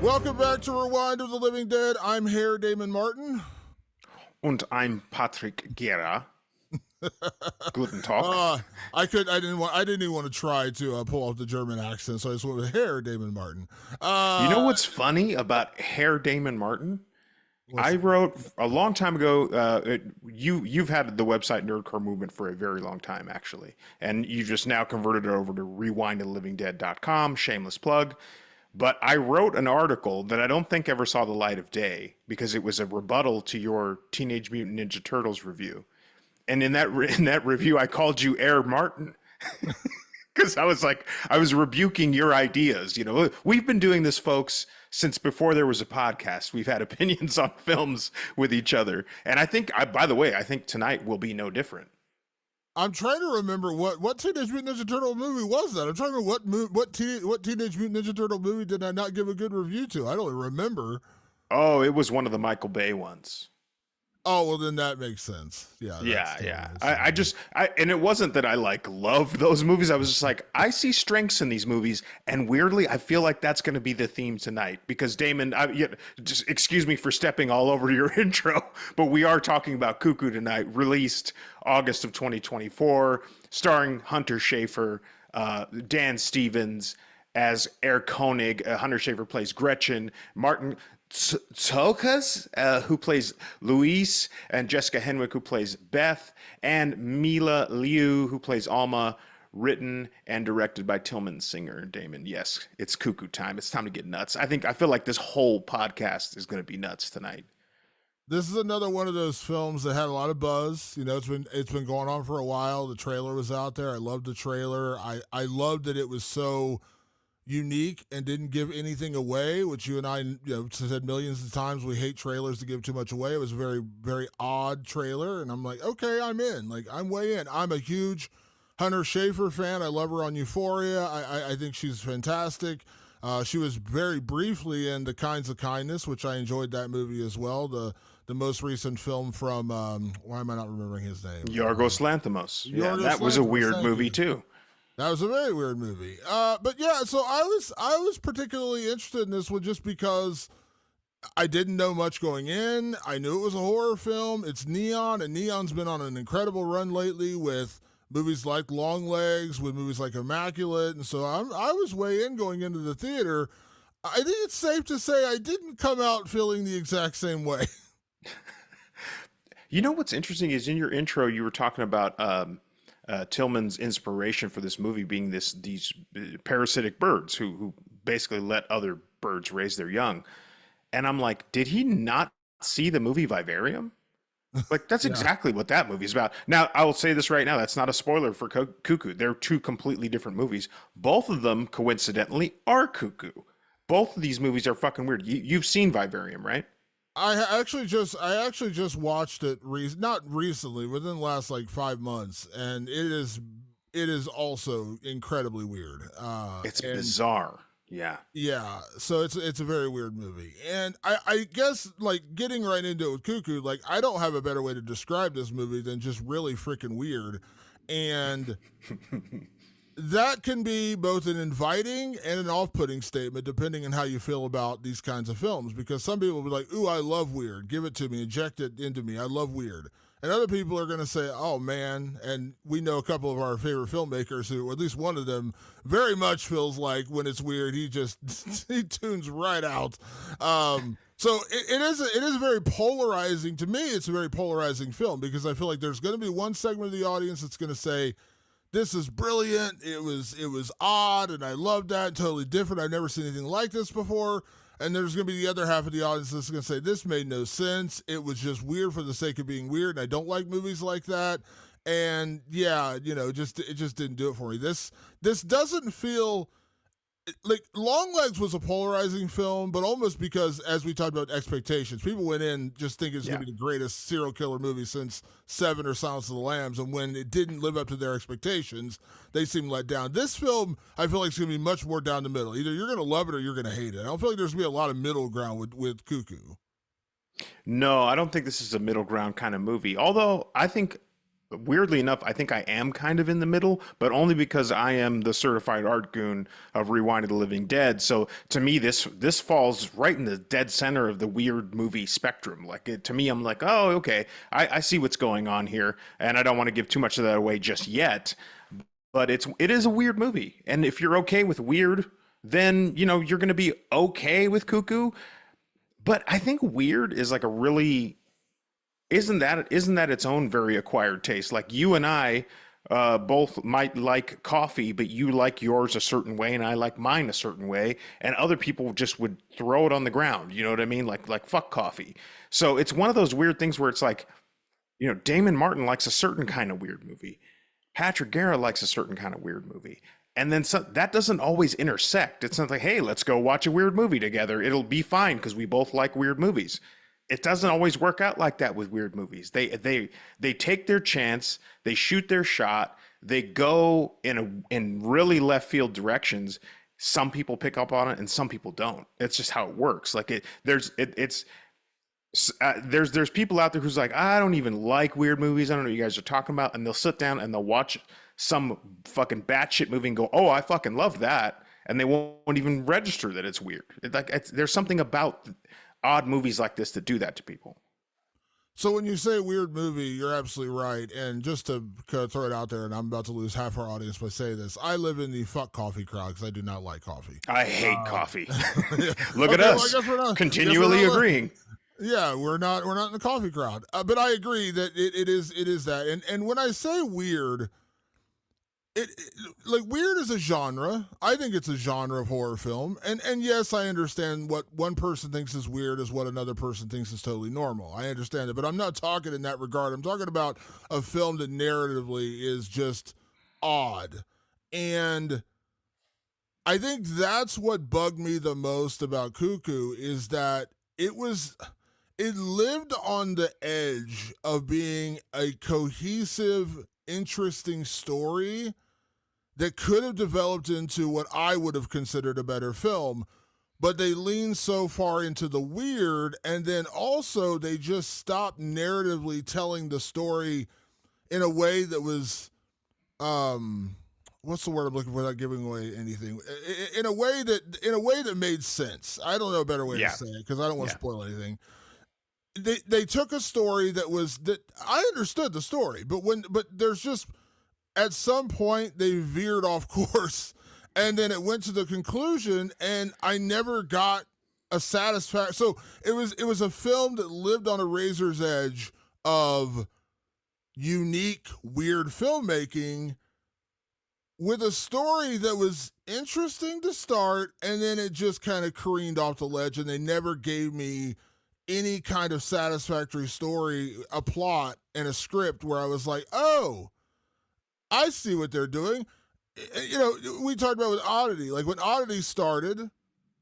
Welcome back to Rewind of the Living Dead. I'm Herr Damon Martin. Und I'm Patrick Guerra. Guten Tag. I didn't even want to try to pull off the German accent, so I just went with Herr Damon Martin. You know what's funny about Herr Damon Martin? What's I wrote a long time ago. You've had the website Nerdcore Movement for a very long time, actually, and you just now converted it over to rewindoflivingdead.com. Shameless plug. But I wrote an article that I don't think ever saw the light of day because it was a rebuttal to your Teenage Mutant Ninja Turtles review. And in that review, I called you Air Martin because I was rebuking your ideas. You know, we've been doing this, folks, since before there was a podcast. We've had opinions on films with each other, and by the way, I think tonight will be no different. I'm trying to remember what Teenage Mutant Ninja Turtle movie was that. I'm trying to remember what Teenage Mutant Ninja Turtle movie did I not give a good review to? I don't remember. Oh, it was one of the Michael Bay ones. Oh, well, then that makes sense. Yeah. And it wasn't that I loved those movies. I was just like, I see strengths in these movies, and weirdly, I feel like that's going to be the theme tonight. Because Damon, just excuse me for stepping all over your intro, but we are talking about Cuckoo tonight, released August of 2024, starring Hunter Schafer, Dan Stevens as Herr Koenig. Hunter Schafer plays Gretchen. Martin Tokas, who plays Luis, and Jessica Henwick, who plays Beth, and Mila Liu, who plays Alma, written and directed by Tillman Singer. Damon, yes, it's Cuckoo time. It's time to get nuts. I feel like this whole podcast is going to be nuts tonight. This is another one of those films that had a lot of buzz. You know, it's been going on for a while. The trailer was out there. I loved the trailer. I loved that it was so unique and didn't give anything away, which you and I, said millions of times we hate trailers to give too much away. It was a very, very odd trailer, and I'm like, okay, I'm in. Like, I'm way in. I'm a huge Hunter Schafer fan. I love her on Euphoria. I think she's fantastic. She was very briefly in The Kinds of Kindness, which I enjoyed that movie as well. The most recent film from, why am I not remembering his name? Yorgos Lanthimos. Yeah, that was a weird movie too. That was a very weird movie. But yeah, so I was particularly interested in this one just because I didn't know much going in. I knew it was a horror film. It's Neon, and Neon's been on an incredible run lately with movies like Longlegs, with movies like Immaculate, and so I was way in going into the theater. I think it's safe to say I didn't come out feeling the exact same way. You know what's interesting is in your intro you were talking about Tillman's inspiration for this movie being these parasitic birds who basically let other birds raise their young. And I'm like, did he not see the movie Vivarium? Like, that's exactly what that movie is about. Now, I will say this right now. That's not a spoiler for Cuckoo. They're two completely different movies. Both of them, coincidentally, are Cuckoo. Both of these movies are fucking weird. You've seen Vivarium, right? I actually just watched it not recently, within the last like 5 months, and it is also incredibly weird. It's bizarre. Yeah. Yeah. So it's a very weird movie. And I guess like getting right into it with Cuckoo, like I don't have a better way to describe this movie than just really freaking weird. And that can be both an inviting and an off-putting statement depending on how you feel about these kinds of films, because some people will be like, ooh, I love weird, give it to me, inject it into me, I love weird. And other people are going to say, oh man, and we know a couple of our favorite filmmakers who, or at least one of them, very much feels like when it's weird he just he tunes right out. So it is very polarizing. To me, it's a very polarizing film because I feel like there's going to be one segment of the audience that's going to say, this is brilliant. It was odd, and I loved that. Totally different. I've never seen anything like this before. And there's going to be the other half of the audience that's going to say, this made no sense. It was just weird for the sake of being weird, and I don't like movies like that. And yeah, it just didn't do it for me. This doesn't feel like Longlegs was a polarizing film, but almost because, as we talked about expectations, people went in just thinking it's going to be the greatest serial killer movie since Seven or Silence of the Lambs, and when it didn't live up to their expectations, they seemed let down. This film, I feel like it's going to be much more down the middle. Either you're going to love it or you're going to hate it. I don't feel like there's going to be a lot of middle ground with Cuckoo. No, I don't think this is a middle ground kind of movie. Although I think weirdly enough, I think I am kind of in the middle, but only because I am the certified art goon of Rewind of the Living Dead. So to me, this falls right in the dead center of the weird movie spectrum. Like to me, I'm like, oh, okay, I see what's going on here, and I don't want to give too much of that away just yet. But it is a weird movie, and if you're okay with weird, then you're going to be okay with Cuckoo. But I think weird is like a really isn't that its own very acquired taste? Like you and I both might like coffee, but you like yours a certain way, and I like mine a certain way, and other people just would throw it on the ground. You know what I mean? Like fuck coffee. So it's one of those weird things where it's like, Damon Martin likes a certain kind of weird movie. Patrick Guerra likes a certain kind of weird movie. And then that doesn't always intersect. It's not like, hey, let's go watch a weird movie together. It'll be fine because we both like weird movies. It doesn't always work out like that with weird movies. They take their chance, they shoot their shot, they go in really left field directions. Some people pick up on it and some people don't. It's just how it works. Like there's people out there who's like, I don't even like weird movies. I don't know what you guys are talking about, and they'll sit down and they'll watch some fucking batshit movie and go, oh, I fucking love that, and they won't even register that it's weird. There's something about odd movies like this that do that to people. So when you say weird movie, you're absolutely right. And just to throw it out there, and I'm about to lose half our audience by saying this, I live in the fuck coffee crowd because I do not like coffee. I hate coffee. Look Okay, at us, well, continually agreeing. Yeah, we're not in the coffee crowd, but I agree that it is that. And when I say weird, like weird is a genre. I think it's a genre of horror film, and yes, I understand what one person thinks is weird is what another person thinks is totally normal. I understand it, but I'm not talking in that regard. I'm talking about a film that narratively is just odd, and I think that's what bugged me the most about Cuckoo is that it lived on the edge of being a cohesive, interesting story that could have developed into what I would have considered a better film. But they leaned so far into the weird, and then also they just stopped narratively telling the story in a way that was, what's the word I'm looking for without giving away anything? In a way that made sense. I don't know a better way to say it because I don't want to spoil anything. They took a story that I understood the story, but there's just at some point they veered off course, and then it went to the conclusion, and I never got a satisfaction. So it was a film that lived on a razor's edge of unique, weird filmmaking with a story that was interesting to start, and then it just kind of careened off the ledge, and they never gave me any kind of satisfactory story, a plot, and a script where I was like, oh, I see what they're doing. We talked about with Oddity. Like when Oddity started,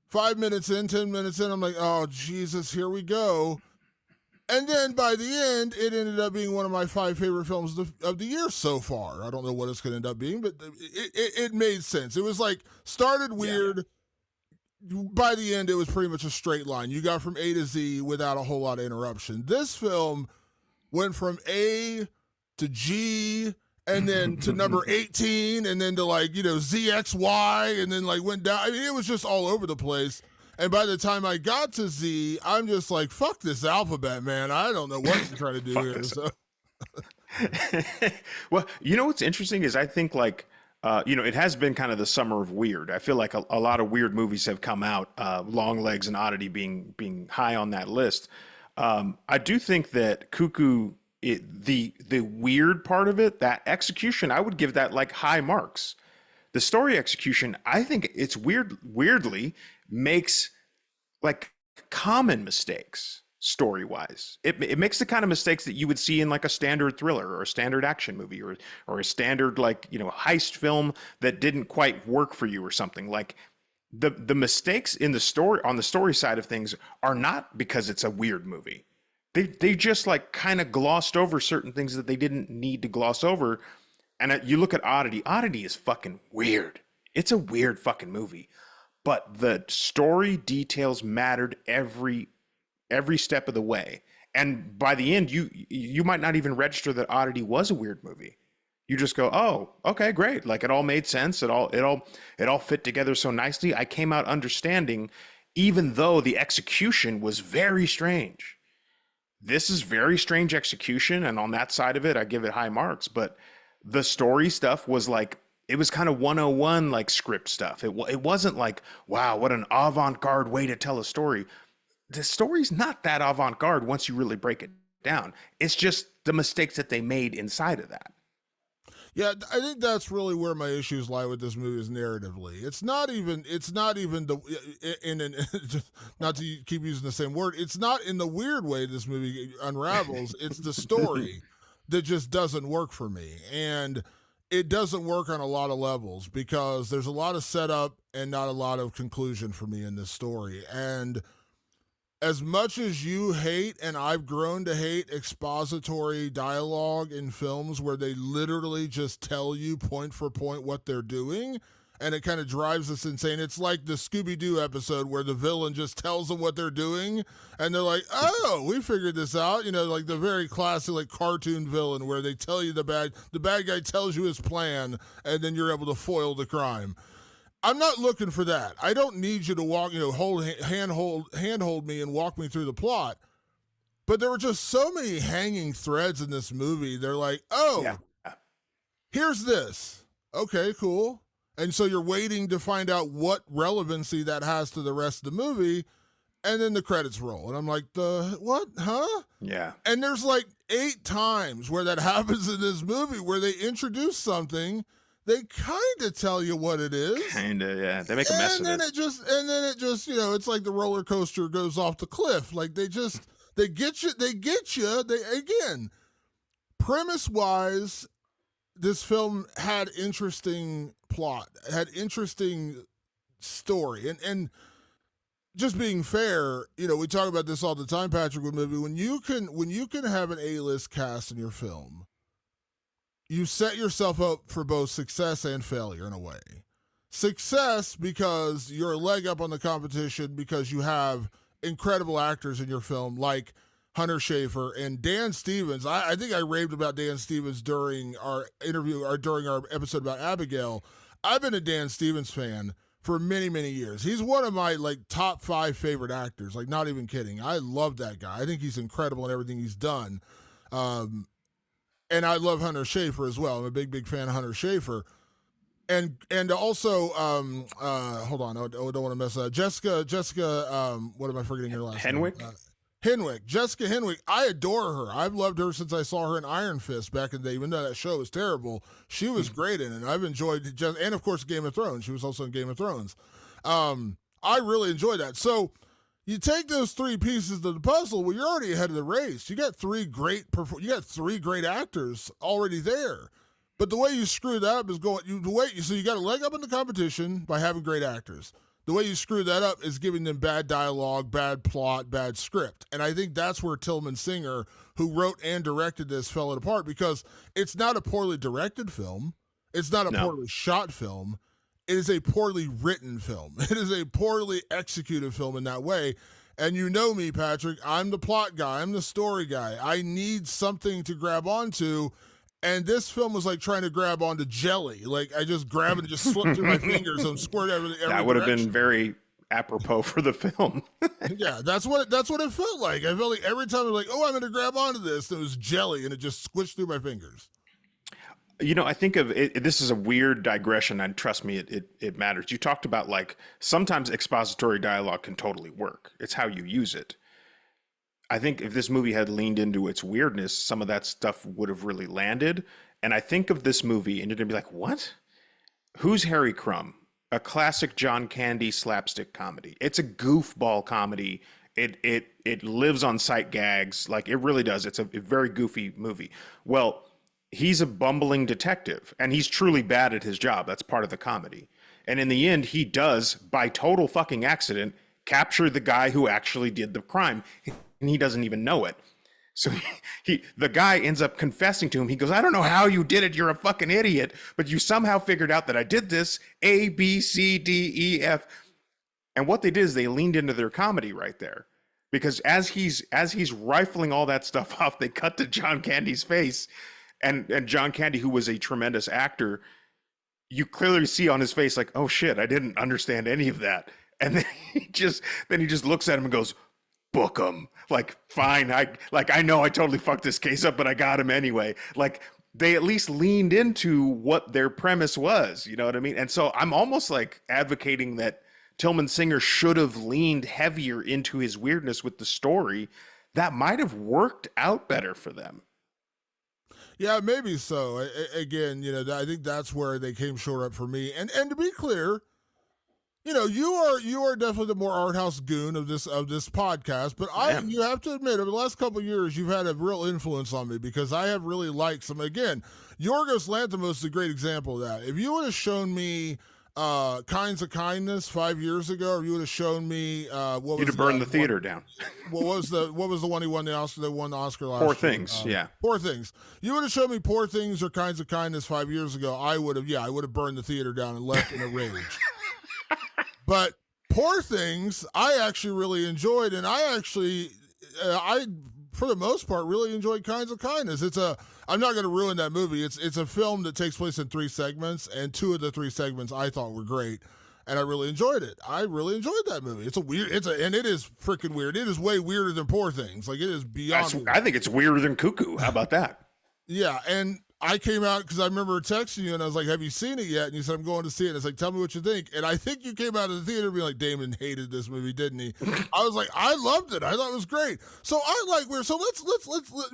5 minutes in, 10 minutes in, I'm like, oh, Jesus, here we go. And then by the end, it ended up being one of my 5 favorite films of the year so far. I don't know what it's going to end up being, but it made sense. It was like started weird. Yeah. By the end, it was pretty much a straight line. You got from A to Z without a whole lot of interruption. This film went from A to G and then to number 18 and then to ZXY and then went down. I mean, it was just all over the place. And by the time I got to Z, I'm just like, fuck this alphabet, man. I don't know what you're trying to do here. So. Well, what's interesting is I think it has been kind of the summer of weird. I feel like a lot of weird movies have come out, Long Legs and Oddity being high on that list. I do think that Cuckoo, the weird part of it, that execution, I would give that high marks. The story execution, I think it's weirdly makes common mistakes story-wise. It makes the kind of mistakes that you would see in a standard thriller or a standard action movie or a standard heist film that didn't quite work for you or something. The mistakes in the story on the story side of things are not because it's a weird movie. They just kind of glossed over certain things that they didn't need to gloss over. And you look at Oddity. Oddity is fucking weird. It's a weird fucking movie. But the story details mattered every step of the way. And by the end, you might not even register that Oddity was a weird movie. You just go, oh, okay, great. Like it all made sense. It all fit together so nicely. I came out understanding, even though the execution was very strange. This is very strange execution, and on that side of it, I give it high marks. But the story stuff was like, it was kind of 101 like script stuff. It wasn't like, wow, what an avant-garde way to tell a story. The story's not that avant-garde once you really break it down. It's just the mistakes that they made inside of that. Yeah, I think that's really where my issues lie with this movie is narratively. It's not even the just not to keep using the same word. It's not in the weird way this movie unravels. It's the story that just doesn't work for me. And it doesn't work on a lot of levels because there's a lot of setup and not a lot of conclusion for me in this story. And as much as you hate, and I've grown to hate expository dialogue in films where they literally just tell you point for point what they're doing, and it kind of drives us insane. It's like the Scooby Doo episode where the villain just tells them what they're doing, and they're like, "Oh, we figured this out." You know, like the very classic like cartoon villain where they tell you the bad guy tells you his plan, and then you're able to foil the crime. I'm not looking for that. I don't need you to walk, handhold me and walk me through the plot. But there were just so many hanging threads in this movie. They're like, oh, Yeah. here's this. Okay, cool. And so you're waiting to find out what relevancy that has to the rest of the movie. And then the credits roll. And I'm like, the what? Huh? Yeah. And there's like 8 times where that happens in this movie where they introduce something. They kind of tell you what it is. Kind of, yeah. They make a mess of it. And then it just, it's like the roller coaster goes off the cliff. Like they get you. Again, premise wise, this film had interesting plot, had interesting story. And just being fair, we talk about this all the time, Patrick, with movie. When you can have an A-list cast in your film, you set yourself up for both success and failure in a way. Success because you're a leg up on the competition because you have incredible actors in your film like Hunter Schafer and Dan Stevens. I think I raved about Dan Stevens during our interview or during our episode about Abigail. I've been a Dan Stevens fan for many, many years. He's one of my top 5 favorite actors. Like, not even kidding. I love that guy. I think he's incredible in everything he's done. And I love Hunter Schafer as well. I'm a big, big fan of Hunter Schafer. And also, hold on, I don't want to mess up. Jessica, what am I forgetting her last Henwick? name? Henwick. Jessica Henwick. I adore her. I've loved her since I saw her in Iron Fist back in the day. Even though that show was terrible, she was great in it. I've enjoyed and of course Game of Thrones. She was also in Game of Thrones. I really enjoyed that. So you take those 3 pieces of the puzzle. Well, you're already ahead of the race. You got 3 great actors already there. But the way you screw that up is so you got a leg up in the competition by having great actors. The way you screw that up is giving them bad dialogue, bad plot, bad script. And I think that's where Tillman Singer, who wrote and directed this, fell it apart because it's not a poorly directed film. It's not a poorly shot film. It is a poorly written film. It is a poorly executed film in that way. And you know me, Patrick. I'm the plot guy. I'm the story guy. I need something to grab onto. And this film was like trying to grab onto jelly. Like I just grab it and just slip through my fingers and squirt everything. That would have been very apropos for the film. Yeah, that's what it felt like. I felt like every time I was like, oh, I'm going to grab onto this. And it was jelly and it just squished through my fingers. I think of it, this is a weird digression, and trust me, it matters. You talked about sometimes expository dialogue can totally work. It's how you use it. I think if this movie had leaned into its weirdness, some of that stuff would have really landed. And I think of this movie, and you're going to be like, what? Who's Harry Crumb? A classic John Candy slapstick comedy. It's a goofball comedy. It lives on sight gags. Like, it really does. It's a very goofy movie. Well, he's a bumbling detective, and he's truly bad at his job. That's part of the comedy. And in the end, he does, by total fucking accident, capture the guy who actually did the crime. And he doesn't even know it. So the guy ends up confessing to him. He goes, I don't know how you did it. You're a fucking idiot. But you somehow figured out that I did this. A, B, C, D, E, F. And what they did is they leaned into their comedy right there. because as he's rifling all that stuff off, they cut to John Candy's face, and John Candy, who was a tremendous actor, you clearly see on his face like, oh shit, I didn't understand any of that. And then he just looks at him and goes, book him. Like, fine, I know I totally fucked this case up, but I got him anyway. Like, they at least leaned into what their premise was, you know what I mean? And so I'm almost like advocating that Tillman Singer should have leaned heavier into his weirdness with the story. That might have worked out better for them. Yeah, maybe so. Again, I think that's where they came short up for me. And to be clear, you are definitely the more art house goon of this podcast. But you have to admit, over the last couple of years, you've had a real influence on me because I have really liked some. Again, Yorgos Lanthimos is a great example of that. If you would have shown me Kinds of Kindness 5 years ago, or you would have shown me you'd have burned the theater down. What was the one he won the Oscar? They won the Oscar last Poor year. Things, yeah. Poor Things. You would have shown me Poor Things or Kinds of Kindness 5 years ago. I would have burned the theater down and left in a rage. But Poor Things, I actually really enjoyed, and I for the most part really enjoyed Kinds of Kindness. I'm not going to ruin that movie. It's a film that takes place in 3 segments, and 2 of the 3 segments I thought were great, and I really enjoyed it. I really enjoyed that movie. And it is freaking weird. It is way weirder than Poor Things. Like, it is beyond weird. I think it's weirder than Cuckoo. How about that? Yeah, and I came out because I remember texting you, and I was like, have you seen it yet? And you said, I'm going to see it. And it's like, tell me what you think. And I think you came out of the theater being like, Damon hated this movie, didn't he? I was like, I loved it. I thought it was great. So I like weird. So let's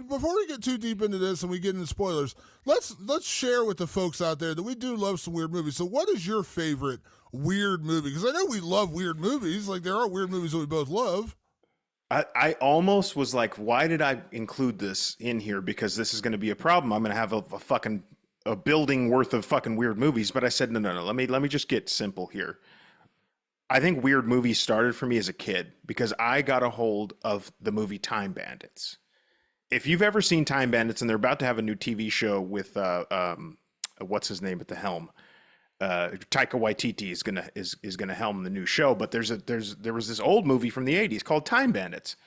before we get too deep into this and we get into spoilers, let's share with the folks out there that we do love some weird movies. So what is your favorite weird movie? Because I know we love weird movies. Like, there are weird movies that we both love. I almost was like, why did I include this in here? Because this is going to be a problem. I'm going to have a building worth of fucking weird movies. But I said, no. Let me just get simple here. I think weird movies started for me as a kid because I got a hold of the movie Time Bandits. If you've ever seen Time Bandits, and they're about to have a new TV show with what's his name at the helm. Taika Waititi is gonna helm the new show, but there was this old movie from the 80s called Time Bandits,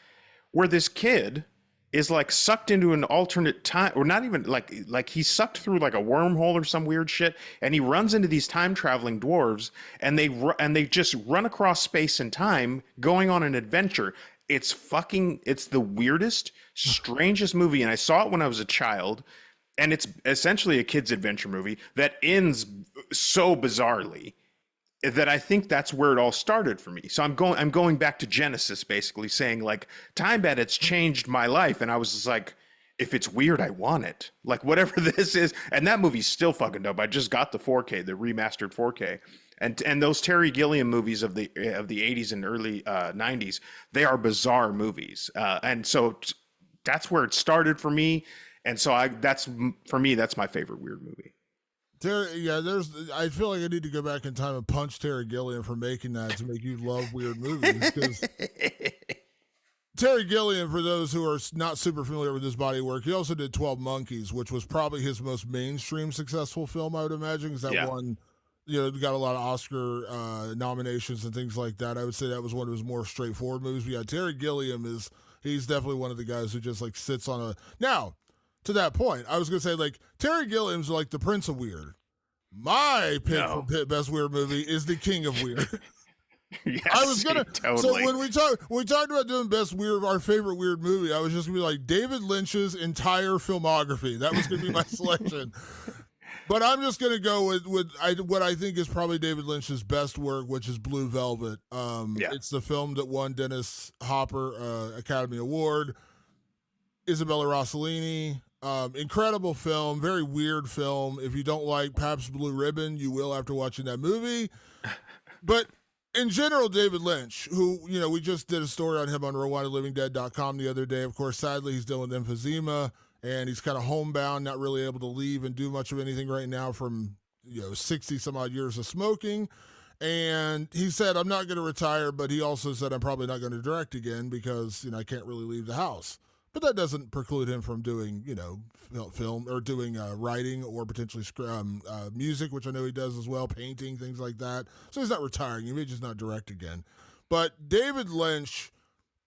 where this kid is like sucked into an alternate time, or not even like he's sucked through like a wormhole or some weird shit, and he runs into these time traveling dwarves, and they just run across space and time, going on an adventure. It's the weirdest, strangest movie, and I saw it when I was a child. And it's essentially a kid's adventure movie that ends so bizarrely that I think that's where it all started for me. So I'm going back to Genesis, basically saying like, Time Bandits changed my life. And I was just like, if it's weird, I want it. Like, whatever this is. And that movie's still fucking dope. I just got the 4K, the remastered 4K. And those Terry Gilliam movies of the 80s and early 90s, they are bizarre movies. And so that's where it started for me. And so that's my favorite weird movie. I feel like I need to go back in time and punch Terry Gilliam for making that to make you love weird movies. Because Terry Gilliam, for those who are not super familiar with his body work, he also did 12 Monkeys, which was probably his most mainstream successful film, I would imagine, because that one, got a lot of Oscar nominations and things like that. I would say that was one of his more straightforward movies. But yeah, Terry Gilliam he's definitely one of the guys who just like sits on a now. To that point, I was going to say, like, Terry Gilliam's like the Prince of Weird. My pick for best weird movie is The King of Weird. Yes, I was gonna. Totally. So when we talked about doing best weird, our favorite weird movie, I was just gonna be like David Lynch's entire filmography. That was gonna be my selection. But I'm just gonna go with what I think is probably David Lynch's best work, which is Blue Velvet. It's the film that won Dennis Hopper Academy Award. Isabella Rossellini. Incredible film, very weird film. If you don't like Pabst Blue Ribbon, you will after watching that movie. But in general, David Lynch, who, we just did a story on him on RewindedLivingDead.com the other day. Of course, sadly, he's dealing with emphysema, and he's kind of homebound, not really able to leave and do much of anything right now from, 60 some odd years of smoking. And he said, I'm not going to retire, but he also said, I'm probably not going to direct again because, I can't really leave the house. But that doesn't preclude him from doing, film or doing writing or potentially music, which I know he does as well, painting, things like that. So he's not retiring. He may just not direct again. But David Lynch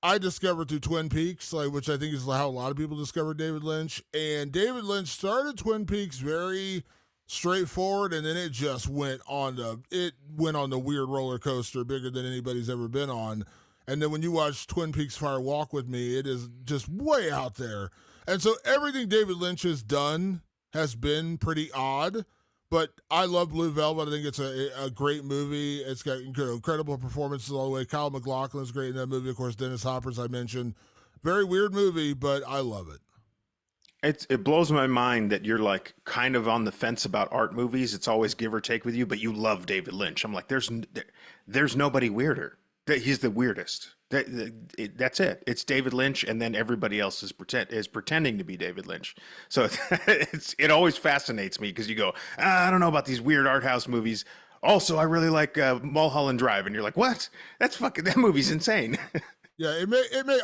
I discovered through Twin Peaks, like, which I think is how a lot of people discovered David Lynch. And David Lynch started Twin Peaks very straightforward, and then it went on the weird roller coaster, bigger than anybody's ever been on. And then when you watch Twin Peaks Fire Walk with Me, it is just way out there. And so everything David Lynch has done has been pretty odd. But I love Blue Velvet. I think it's a great movie. It's got incredible performances all the way. Kyle MacLachlan is great in that movie. Of course, Dennis Hopper, as I mentioned. Very weird movie, but I love it. It blows my mind that you're like kind of on the fence about art movies. It's always give or take with you, but you love David Lynch. I'm like, there's nobody weirder. He's the weirdest. That's it. It's David Lynch, and then everybody else is pretending to be David Lynch. So it always fascinates me because you go, I don't know about these weird art house movies. Also, I really like Mulholland Drive, and you're like, what? That movie's insane. Yeah,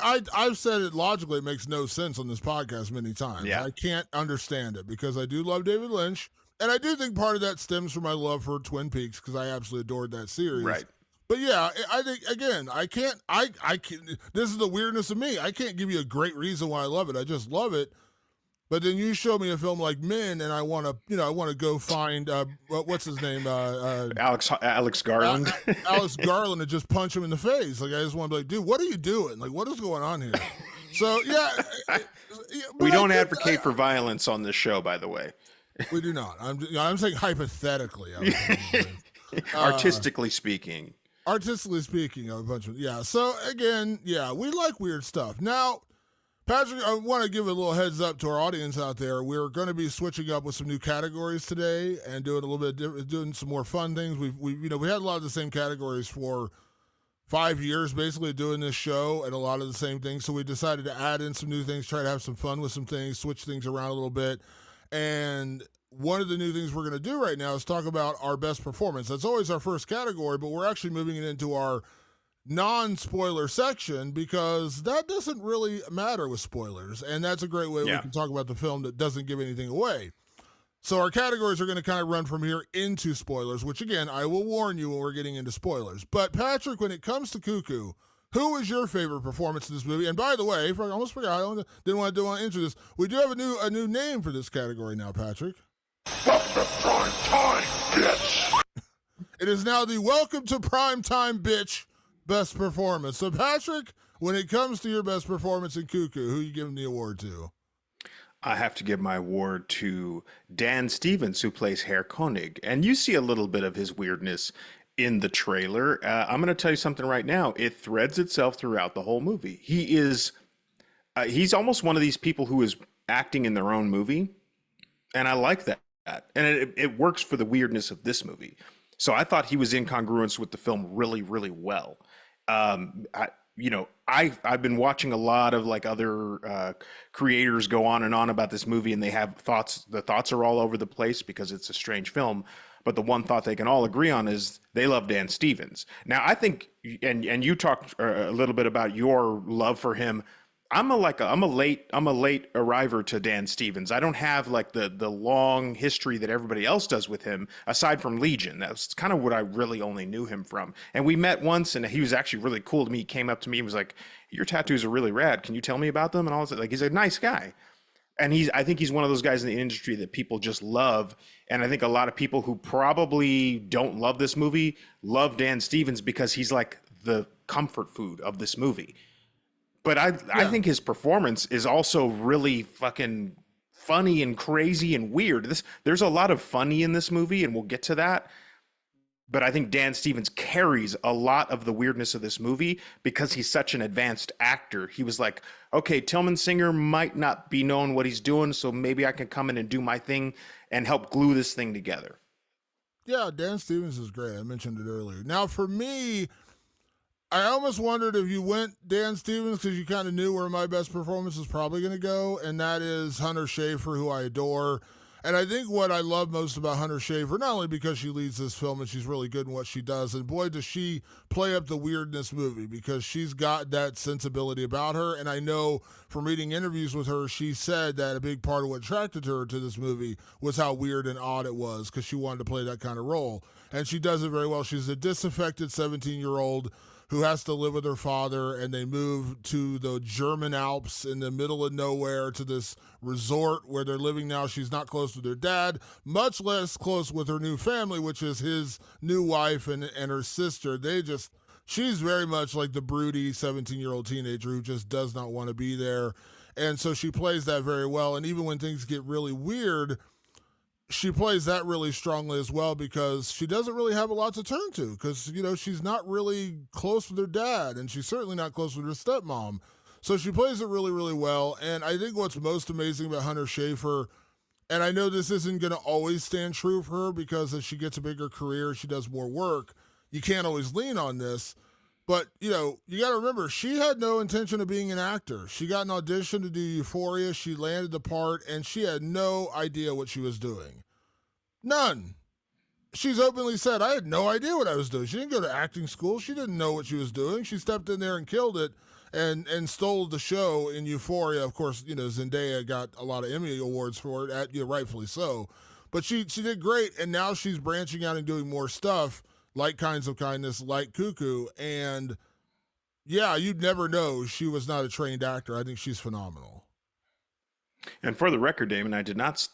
I've said it logically. It makes no sense on this podcast many times. Yeah. I can't understand it because I do love David Lynch, and I do think part of that stems from my love for Twin Peaks because I absolutely adored that series. Right. But yeah, I think again, I can't. This is the weirdness of me. I can't give you a great reason why I love it. I just love it. But then you show me a film like Men, and I want to go find what's his name, Alex Garland. Alex Garland, and just punch him in the face. Like I just want to be like, dude, what are you doing? Like, what is going on here? So yeah, we don't advocate for violence on this show, by the way. We do not. I'm saying hypothetically. Artistically speaking. Artistically speaking, a bunch of So again, we like weird stuff. Now, Patrick, I want to give a little heads up to our audience out there. We're going to be switching up with some new categories today and doing a little bit different, doing some more fun things. We had a lot of the same categories for 5 years, basically doing this show, and a lot of the same things. So we decided to add in some new things, try to have some fun with some things, switch things around a little bit, and one of the new things we're going to do right now is talk about our best performance. That's always our first category, but we're actually moving it into our non-spoiler section because that doesn't really matter with spoilers, and that's a great way we can talk about the film that doesn't give anything away. So our categories are going to kind of run from here into spoilers, which again, I will warn you when we're getting into spoilers. But Patrick, when it comes to Cuckoo, who is your favorite performance in this movie? And by the way, I almost forgot, I didn't want to intro this. We do have a new name for this category now, Patrick. Welcome to prime time, bitch. It is now the Welcome to Prime Time, bitch, best performance. So, Patrick, when it comes to your best performance in Cuckoo, who are you giving the award to? I have to give my award to Dan Stevens, who plays Herr Koenig. And you see a little bit of his weirdness in the trailer. I'm going to tell you something right now. It threads itself throughout the whole movie. He's almost one of these people who is acting in their own movie. And I like that. And it works for the weirdness of this movie. So I thought he was in congruence with the film really, really well. I've been watching a lot of like other creators go on and on about this movie, and they have thoughts. The thoughts are all over the place because it's a strange film. But the one thought they can all agree on is they love Dan Stevens. Now, I think, and you talked a little bit about your love for him. I'm a late arriver to Dan Stevens. I don't have like the long history that everybody else does with him, aside from Legion. That's kind of what I really only knew him from. And we met once, and he was actually really cool to me. He came up to me and was like, "Your tattoos are really rad. Can you tell me about them?" And all that. Like, he's a nice guy. And I think he's one of those guys in the industry that people just love. And I think a lot of people who probably don't love this movie love Dan Stevens because he's like the comfort food of this movie. But I think his performance is also really fucking funny and crazy and weird. There's a lot of funny in this movie, and we'll get to that. But I think Dan Stevens carries a lot of the weirdness of this movie because he's such an advanced actor. He was like, okay, Tillman Singer might not be knowing what he's doing, so maybe I can come in and do my thing and help glue this thing together. Yeah, Dan Stevens is great. I mentioned it earlier. Now, for me, I almost wondered if you went Dan Stevens because you kind of knew where my best performance is probably going to go, and that is Hunter Schafer, who I adore. And I think what I love most about Hunter Schafer, not only because she leads this film and she's really good in what she does, and boy, does she play up the weirdness movie because she's got that sensibility about her. And I know from reading interviews with her, she said that a big part of what attracted her to this movie was how weird and odd it was because she wanted to play that kind of role. And she does it very well. She's a disaffected 17-year-old who has to live with her father, and they move to the German Alps in the middle of nowhere to this resort where they're living now. She's not close with her dad, much less close with her new family, which is his new wife and her sister. She's very much like the broody 17-year-old teenager who just does not want to be there. And so she plays that very well. And even when things get really weird, she plays that really strongly as well, because she doesn't really have a lot to turn to, because, she's not really close with her dad, and she's certainly not close with her stepmom. So she plays it really, really well. And I think what's most amazing about Hunter Schafer, and I know this isn't going to always stand true for her, because as she gets a bigger career, she does more work. You can't always lean on this. But, you got to remember, she had no intention of being an actor. She got an audition to do Euphoria. She landed the part, and she had no idea what she was doing. None. She's openly said, I had no idea what I was doing. She didn't go to acting school. She didn't know what she was doing. She stepped in there and killed it and stole the show in Euphoria. Of course, Zendaya got a lot of Emmy Awards for it, rightfully so. But she did great, and now she's branching out and doing more stuff, like Kinds of Kindness, like Cuckoo, and yeah, you'd never know she was not a trained actor. I think she's phenomenal. And for the record, Damon, I did not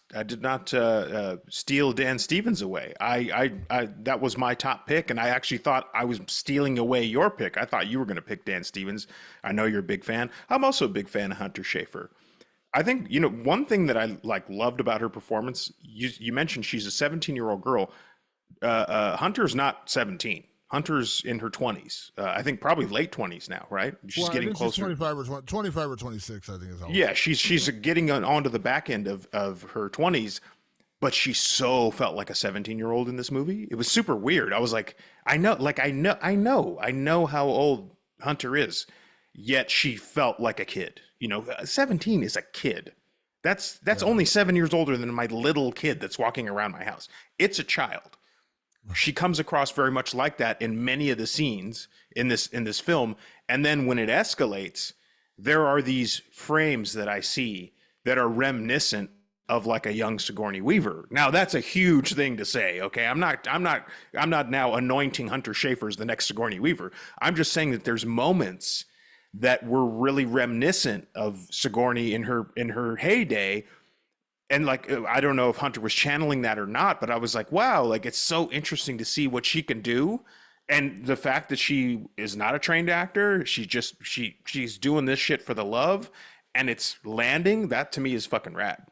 steal Dan Stevens away. I that was my top pick, and I actually thought I was stealing away your pick. I thought you were going to pick Dan Stevens. I know you're a big fan. I'm also a big fan of Hunter Schafer. I think one thing that I loved about her performance. You mentioned she's a 17-year-old girl. Hunter's not 17. Hunter's in her 20s. I think probably late 20s now, right? She's getting closer. 25 or 26, I think is all. Yeah, she's getting onto the back end of her 20s, but she so felt like a 17-year-old in this movie. It was super weird. I was like, I know how old Hunter is, yet she felt like a kid. 17 is a kid. That's only 7 years older than my little kid that's walking around my house. It's a child. She comes across very much like that in many of the scenes in this film. And then when it escalates, there are these frames that I see that are reminiscent of like a young Sigourney Weaver. Now that's a huge thing to say. Okay. I'm not now anointing Hunter Schafer as the next Sigourney Weaver. I'm just saying that there's moments that were really reminiscent of Sigourney in her heyday. And I don't know if Hunter was channeling that or not, but I was like, wow, it's so interesting to see what she can do. And the fact that she is not a trained actor, she's doing this shit for the love, and it's landing. That to me is fucking rad.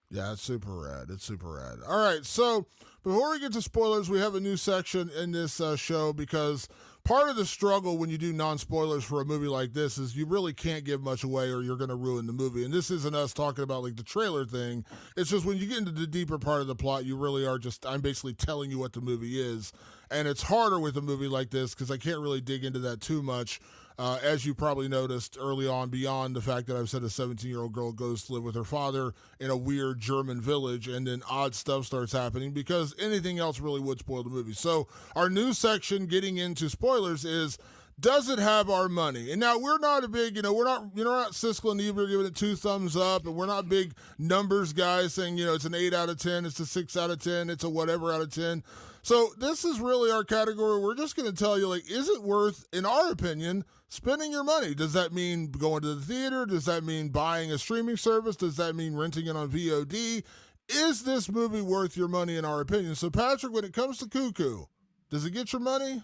Yeah, it's super rad. All right, so before we get to spoilers, we have a new section in this show, because part of the struggle when you do non-spoilers for a movie like this is you really can't give much away or you're going to ruin the movie. And this isn't us talking about the trailer thing. It's just when you get into the deeper part of the plot, you really are I'm basically telling you what the movie is. And it's harder with a movie like this because I can't really dig into that too much. As you probably noticed early on, beyond the fact that I've said a 17-year-old girl goes to live with her father in a weird German village, and then odd stuff starts happening, because anything else really would spoil the movie. So our new section, getting into spoilers, is, does it have our money? And now we're not a big, we're not Siskel and Ebert giving it 2 thumbs up, and we're not big numbers guys saying, it's an 8 out of 10, it's a 6 out of 10, it's a whatever out of 10. So this is really our category. We're just going to tell you, is it worth, in our opinion, spending your money? Does that mean going to the theater? Does that mean buying a streaming service? Does that mean renting it on VOD? Is this movie worth your money, in our opinion? So Patrick, when it comes to Cuckoo, does it get your money?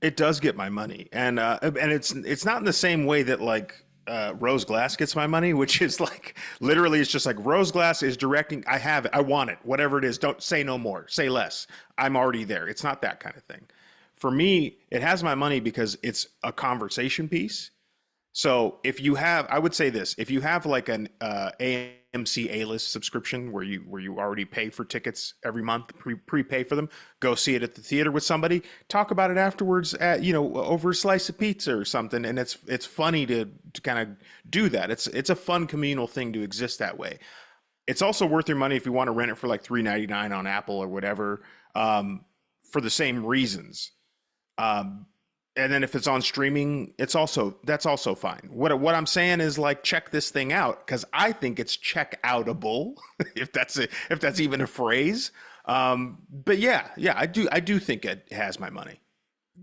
It does get my money, and it's not in the same way that Rose Glass gets my money, which is literally it's just Rose Glass is directing. I have it. I want it. Whatever it is, don't say no more. Say less. I'm already there. It's not that kind of thing. For me, it has my money because it's a conversation piece. So if you have, I would say this, if you have an AMC A-list subscription where you already pay for tickets every month, prepay for them, go see it at the theater with somebody, talk about it afterwards at, over a slice of pizza or something. And it's funny to kind of do that. It's a fun communal thing to exist that way. It's also worth your money if you want to rent it for $3.99 on Apple or whatever, for the same reasons. And then if it's on streaming, that's also fine. What I'm saying is check this thing out, because I think it's check-outable, if that's even a phrase. But yeah, I do think it has my money.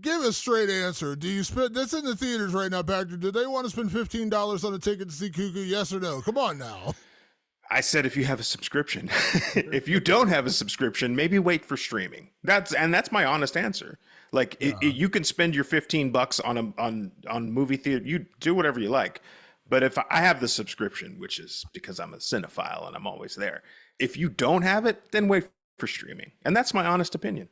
Give a straight answer. Do you spend that's in the theaters right now, Patrick? Do they want to spend $15 on a ticket to see Cuckoo? Yes or no? Come on now. I said if you have a subscription. If you don't have a subscription, maybe wait for streaming. That's my honest answer. Like you can spend your $15 on movie theater. You do whatever you like. But if I have the subscription, which is because I'm a cinephile and I'm always there, if you don't have it, then wait for streaming. And that's my honest opinion.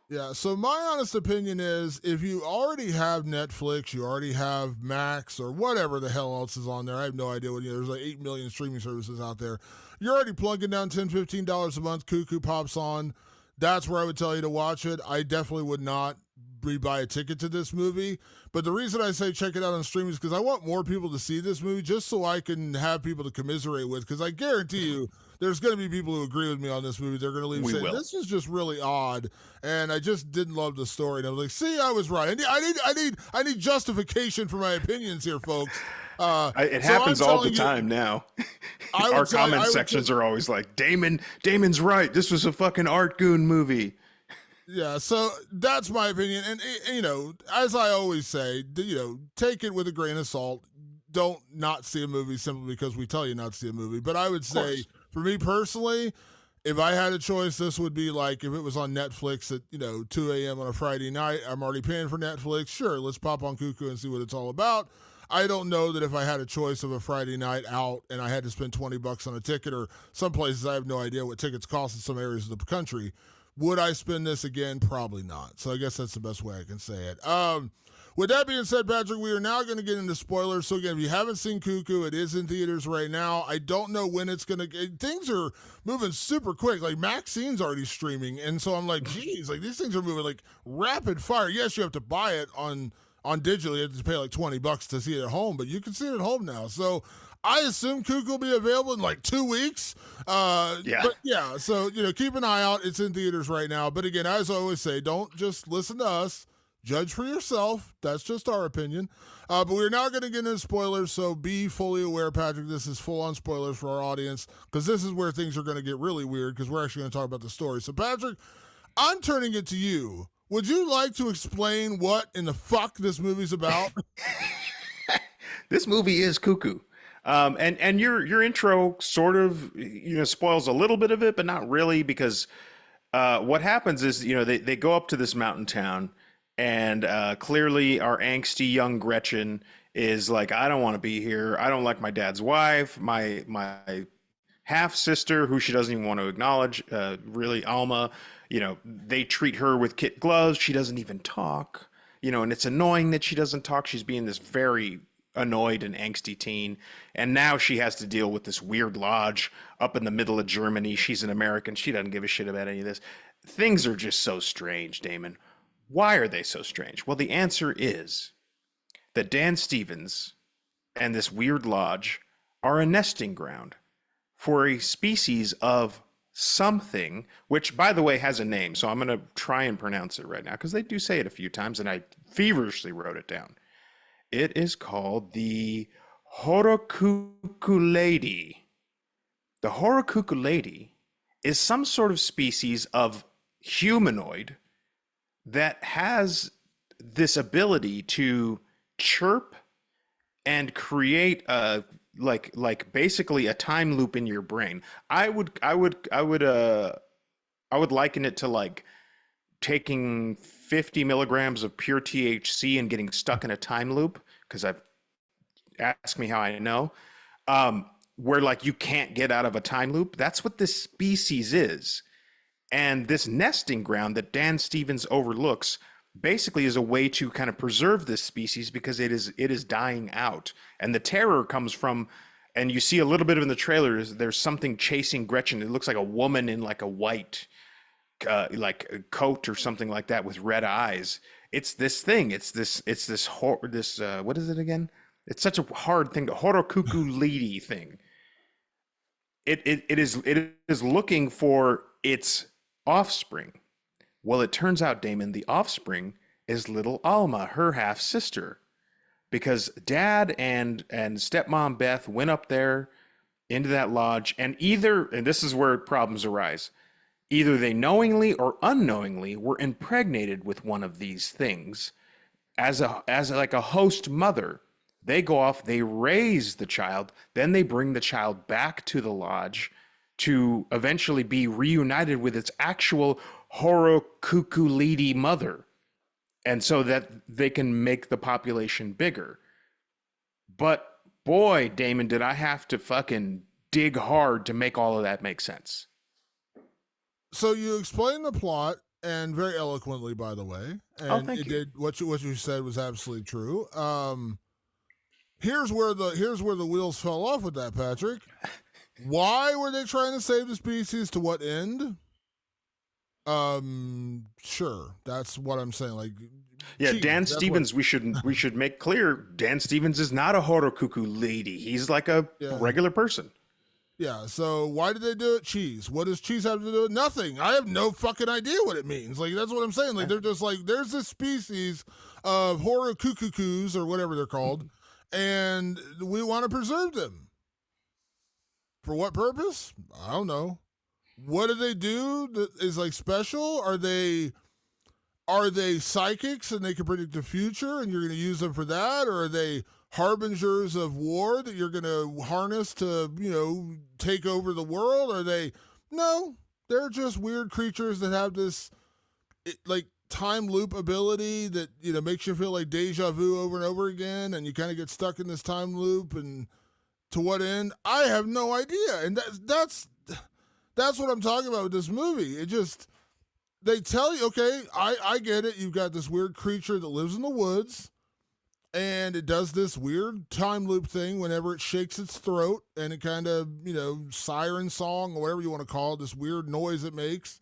Yeah, so my honest opinion is if you already have Netflix, you already have Max or whatever the hell else is on there. I have no idea what there's like 8 million streaming services out there. You're already plugging down $10, $15 a month. Cuckoo pops on. That's where I would tell you to watch it. I definitely would not buy a ticket to this movie. But the reason I say check it out on streaming is because I want more people to see this movie just so I can have people to commiserate with. Because I guarantee you, there's going to be people who agree with me on this movie. They're going to leave saying this is just really odd, and I just didn't love the story. And I was like, see, I was right. I need justification for my opinions here, folks. It happens all the time now. Our comment sections are always like, Damon's right. This was a fucking art goon movie. Yeah, so that's my opinion. And, you know, as I always say, you know, take it with a grain of salt. Don't not see a movie simply because we tell you not to see a movie. But I would say, for me personally, if I had a choice, this would be like if it was on Netflix at, 2 a.m. on a Friday night. I'm already paying for Netflix. Sure, let's pop on Cuckoo and see what it's all about. I don't know that if I had a choice of a Friday night out and I had to spend $20 on a ticket, or some places I have no idea what tickets cost in some areas of the country, would I spend this again? Probably not. So I guess that's the best way I can say it. With that being said, Patrick, we are now going to get into spoilers. So again, if you haven't seen Cuckoo, it is in theaters right now. I don't know when it's going to. Things are moving super quick. Like Maxine's already streaming, and so I'm like, geez, like these things are moving like rapid fire. Yes, you have to buy it on digital. You have to pay like $20 to see it at home, but you can see it at home now. So I assume Cuckoo will be available in like 2 weeks. But yeah, so keep an eye out. It's in theaters right now. But again, as I always say, don't just listen to us. Judge for yourself. That's just our opinion. But we're now going to get into spoilers, so be fully aware, Patrick. This is full-on spoilers for our audience because this is where things are going to get really weird because we're actually going to talk about the story. So, Patrick, I'm turning it to you. Would you like to explain what in the fuck this movie's about? This movie is Cuckoo. And your intro sort of spoils a little bit of it, but not really, because what happens is they go up to this mountain town, and clearly our angsty young Gretchen is like, I don't want to be here. I don't like my dad's wife, my half sister, who she doesn't even want to acknowledge. Really, Alma. They treat her with kid gloves. She doesn't even talk. And it's annoying that she doesn't talk. She's being this very annoyed and angsty teen, and now she has to deal with this weird lodge up in the middle of Germany. She's an American. She doesn't give a shit about any of this. Things are just so strange, Damon. Why are they so strange? Well, the answer is that Dan Stevens and this weird lodge are a nesting ground for a species of something, which, by the way, has a name. So I'm going to try and pronounce it right now because they do say it a few times, and I feverishly wrote it down. It is called the Horocuculaidae. The Horocuculaidae is some sort of species of humanoid that has this ability to chirp and create a basically a time loop in your brain. I would liken it to like taking 50 milligrams of pure THC and getting stuck in a time loop, because ask me how I know, where like you can't get out of a time loop. That's what this species is. And this nesting ground that Dan Stevens overlooks basically is a way to kind of preserve this species because it is dying out. And the terror comes from, and you see a little bit of in the trailer, there's something chasing Gretchen. It looks like a woman in like a white like a coat or something like that with red eyes. It's this thing. It's this what is it again? It's such a hard thing. Horocuculaidae thing. It is looking for its offspring. Well, it turns out, Damon, the offspring is little Alma, her half sister, because Dad and stepmom Beth went up there into that lodge, and this is where problems arise. either they knowingly or unknowingly were impregnated with one of these things as like a host mother. They go off, they raise the child, then they bring the child back to the lodge to eventually be reunited with its actual Horokukulidi mother, and so that they can make the population bigger. But boy, Damon, did I have to fucking dig hard to make all of that make sense. So you explained the plot, and very eloquently, by the way. Oh, And thank it you. did what you said was absolutely true. Here's where the wheels fell off with that, Patrick. Why were they trying to save the species? To what end? Sure, that's what I'm saying. Like, Yeah, geez, Dan that's Stevens, we should make clear Dan Stevens is not a Horokuku lady. He's like a Yeah. regular person. Yeah, so why did they do it? Cheese. What does cheese have to do with nothing? I have no fucking idea what it means. Like, that's what I'm saying. Like, they're just like, there's this species of Horokukukus or whatever they're called, and we want to preserve them. For what purpose? I don't know. What do they do that is like special? Are they psychics and they can predict the future and you're going to use them for that? Or are they harbingers of war that you're going to harness to, take over the world? Are they? No, they're just weird creatures that have this like time loop ability that, makes you feel like deja vu over and over again. And you kind of get stuck in this time loop. And to what end? I have no idea. And that's what I'm talking about with this movie. It just, they tell you, okay, I get it. You've got this weird creature that lives in the woods, and it does this weird time loop thing whenever it shakes its throat, and it kind of, siren song or whatever you want to call it, this weird noise it makes.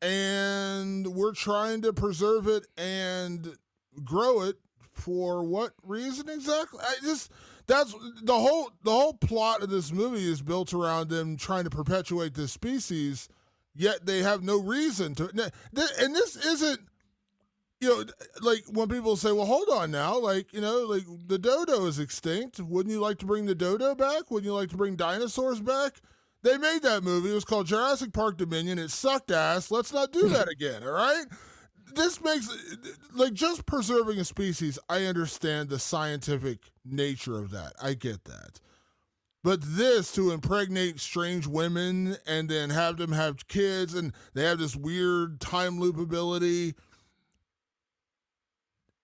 And we're trying to preserve it and grow it for what reason exactly? That's the whole plot of this movie is built around them trying to perpetuate this species, yet they have no reason to. And this isn't, like when people say, well, hold on now, like, like the dodo is extinct. Wouldn't you like to bring the dodo back? Wouldn't you like to bring dinosaurs back? They made that movie. It was called Jurassic Park Dominion. It sucked ass. Let's not do that again, all right? This makes, like, just preserving a species, I understand the scientific nature of that. I get that. But this, to impregnate strange women and then have them have kids and they have this weird time loop ability,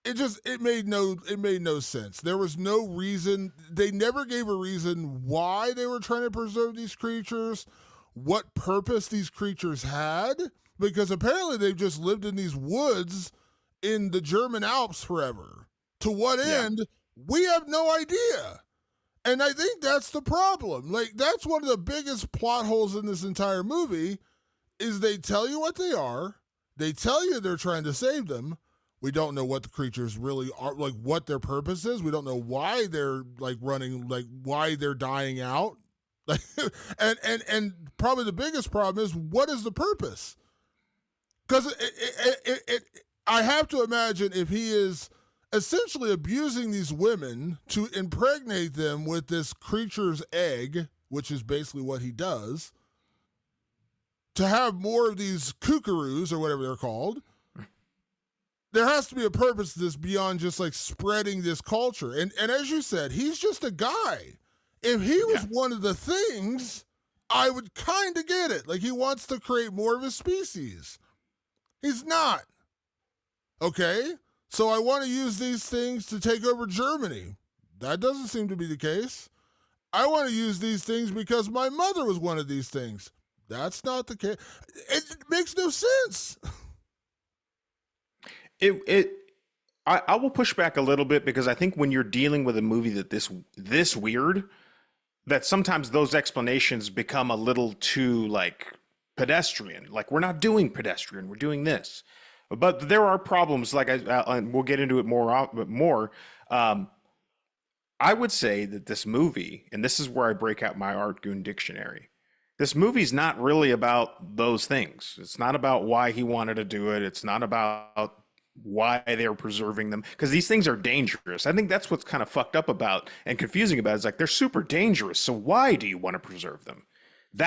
it made no sense. There was no reason. They never gave a reason why they were trying to preserve these creatures, what purpose these creatures had, because apparently they've just lived in these woods in the German Alps forever. To what end? We have no idea. And I think that's the problem. Like, that's one of the biggest plot holes in this entire movie is they tell you what they are. They tell you they're trying to save them. We don't know what the creatures really are, like what their purpose is. We don't know why they're like running, like why they're dying out. Like, and probably the biggest problem is, what is the purpose? Because I have to imagine if he is essentially abusing these women to impregnate them with this creature's egg, which is basically what he does, to have more of these kookaroos or whatever they're called, there has to be a purpose to this beyond just like spreading this culture. And as you said, he's just a guy. If he was one of the things, I would kind of get it. Like, he wants to create more of a species. He's not. Okay? So I want to use these things to take over Germany. That doesn't seem to be the case. I want to use these things because my mother was one of these things. That's not the case. It makes no sense. I will push back a little bit, because I think when you're dealing with a movie that this weird, that sometimes those explanations become a little too like pedestrian. Like, we're not doing pedestrian, we're doing this. But there are problems. Like, and we'll get into it more. I would say that this movie, and this is where I break out my Art Goon dictionary. This movie's not really about those things. It's not about why he wanted to do it. It's not about why they're preserving them, because these things are dangerous. I think that's what's kind of fucked up about and confusing about it. It's like, they're super dangerous. So why do you want to preserve them?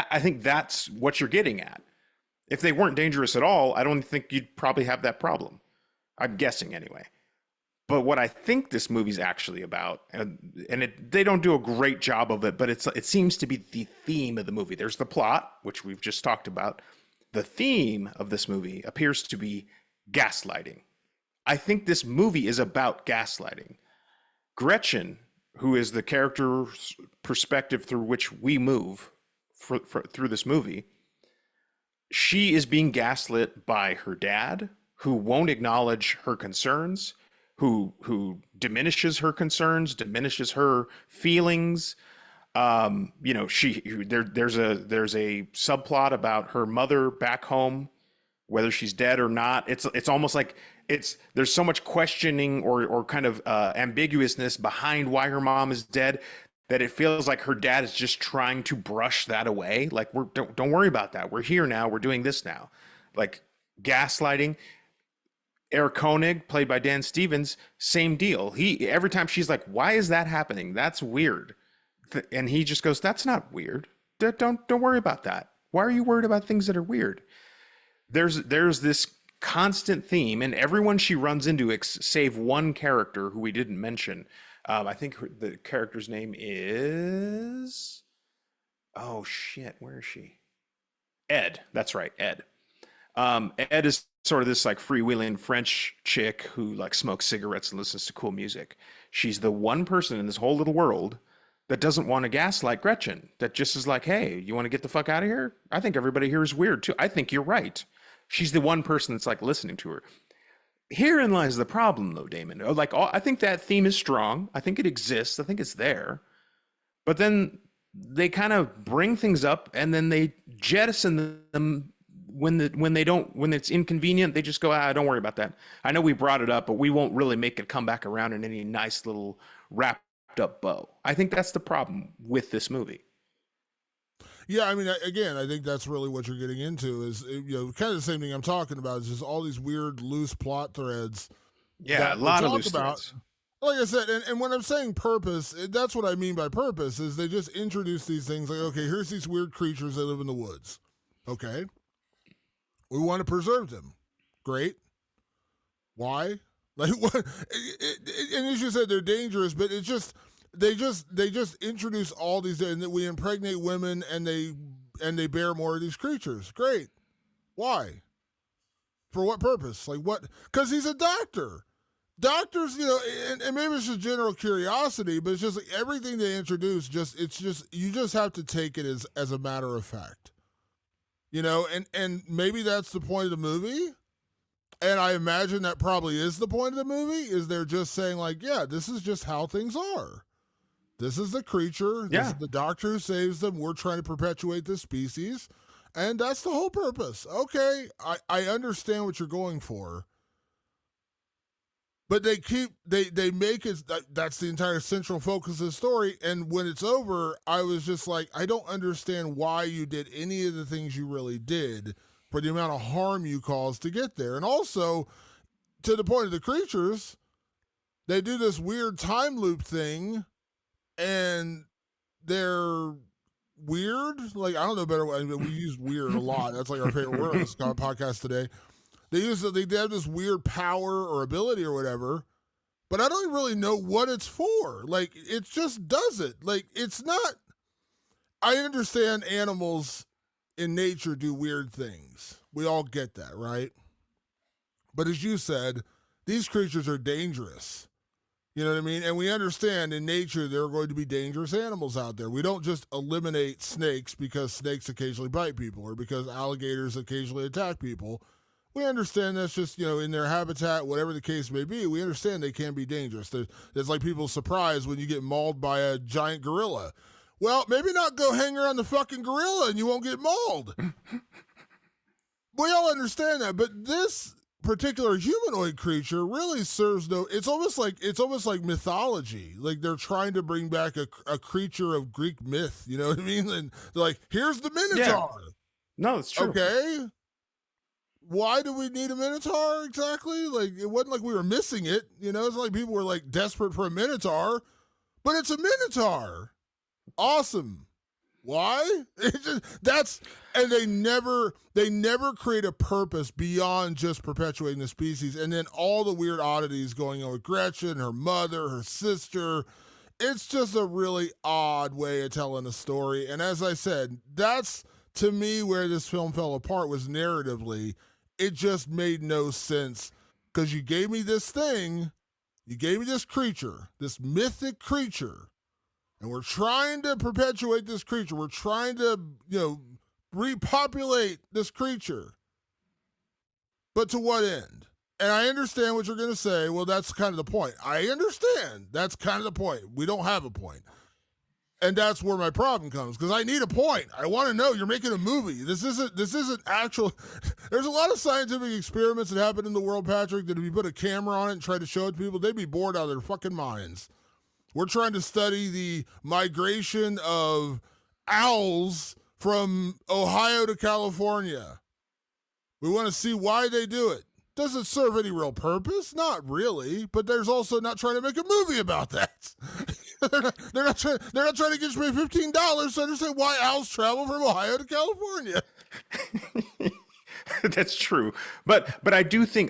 I think that's what you're getting at. If they weren't dangerous at all, I don't think you'd probably have that problem. I'm guessing anyway. But what I think this movie's actually about, they don't do a great job of it, but it seems to be the theme of the movie. There's the plot, which we've just talked about. The theme of this movie appears to be gaslighting. I think this movie is about gaslighting. Gretchen, who is the character's perspective through which we move through this movie, she is being gaslit by her dad, who won't acknowledge her concerns, who diminishes her concerns, diminishes her feelings. You know, there's a subplot about her mother back home, whether she's dead or not. It's almost like there's so much questioning or kind of ambiguousness behind why her mom is dead that it feels like her dad is just trying to brush that away. Like, don't worry about that. We're here now. We're doing this now. Like, gaslighting. Eric Koenig, played by Dan Stevens, same deal. Every time she's like, why is that happening? That's weird. And he just goes, that's not weird. Don't worry about that. Why are you worried about things that are weird? There's this constant theme, and everyone she runs into, save one character who we didn't mention. I think the character's name is, oh shit, where is she? Ed. That's right, Ed. Ed is sort of this like freewheeling French chick who like smokes cigarettes and listens to cool music. She's the one person in this whole little world that doesn't want to gaslight Gretchen, that just is like, hey, you want to get the fuck out of here? I think everybody here is weird too. I think you're right. She's the one person that's like listening to her. Herein lies the problem though, Damon. Like, I think that theme is strong. I think it exists. I think it's there. But then they kind of bring things up and then they jettison them when it's inconvenient. They just go, don't worry about that. I know we brought it up, but we won't really make it come back around in any nice little wrapped up bow. I think that's the problem with this movie. Yeah, I mean, again, I think that's really what you're getting into is, kind of the same thing I'm talking about is just all these weird loose plot threads. Yeah, a lot of loose threads. Like I said, and when I'm saying purpose, that's what I mean by purpose is they just introduce these things like, okay, here's these weird creatures that live in the woods. Okay. We want to preserve them. Great. Why? Like what? And as you said, they're dangerous, but it's just they just introduce all these, and that we impregnate women, and they bear more of these creatures. Great. Why? For what purpose? Like what? Because he's a doctor. Doctors, and maybe it's just general curiosity, but it's just like everything they introduce. You just have to take it as a matter of fact. And maybe that's the point of the movie. And I imagine that probably is the point of the movie, is they're just saying like, yeah, this is just how things are. This is the creature. This is the doctor who saves them. We're trying to perpetuate this species. And that's the whole purpose. Okay, I understand what you're going for. But they make it, that's the entire central focus of the story. And when it's over, I was just like, I don't understand why you did any of the things you really did for the amount of harm you caused to get there. And also, to the point of the creatures, they do this weird time loop thing, and they're weird. Like, I don't know better way. I mean, we use weird a lot. That's like our favorite word on this podcast today. They have this weird power or ability or whatever, but I don't really know what it's for. Like, it just does it. Like, it's not. I understand animals in nature do weird things. We all get that, right? But as you said, these creatures are dangerous. You know what I mean? And we understand in nature there are going to be dangerous animals out there. We don't just eliminate snakes because snakes occasionally bite people or because alligators occasionally attack people. We understand that's just, in their habitat, whatever the case may be, we understand they can be dangerous. It's like people surprised when you get mauled by a giant gorilla. Well, maybe not go hang around the fucking gorilla and you won't get mauled. We all understand that, but this particular humanoid creature really serves it's almost like mythology. Like they're trying to bring back a creature of Greek myth, you know what I mean? And they're like, here's the Minotaur. Yeah. No, it's true. Okay. Why do we need a Minotaur exactly? Like, it wasn't like we were missing it. It's like people were like desperate for a Minotaur, but it's a Minotaur. Awesome. Why? And they never create a purpose beyond just perpetuating the species, and then all the weird oddities going on with Gretchen, her mother, her sister. It's just a really odd way of telling a story. And as I said, that's to me where this film fell apart, was narratively. It just made no sense because you gave me this thing, you gave me this creature, this mythic creature, and we're trying to perpetuate this creature. We're trying to, repopulate this creature. But to what end? And I understand what you're going to say. Well, that's kind of the point. I understand. That's kind of the point. We don't have a point. And that's where my problem comes, because I need a point. I want to know you're making a movie. This isn't actual. There's a lot of scientific experiments that happen in the world, Patrick, that if you put a camera on it and try to show it to people, they'd be bored out of their fucking minds. We're trying to study the migration of owls from Ohio to California. We want to see why they do it. Does it serve any real purpose? Not really, but there's also not trying to make a movie about that. they're not trying to get you $15 to understand why owls travel from Ohio to California. That's true. But I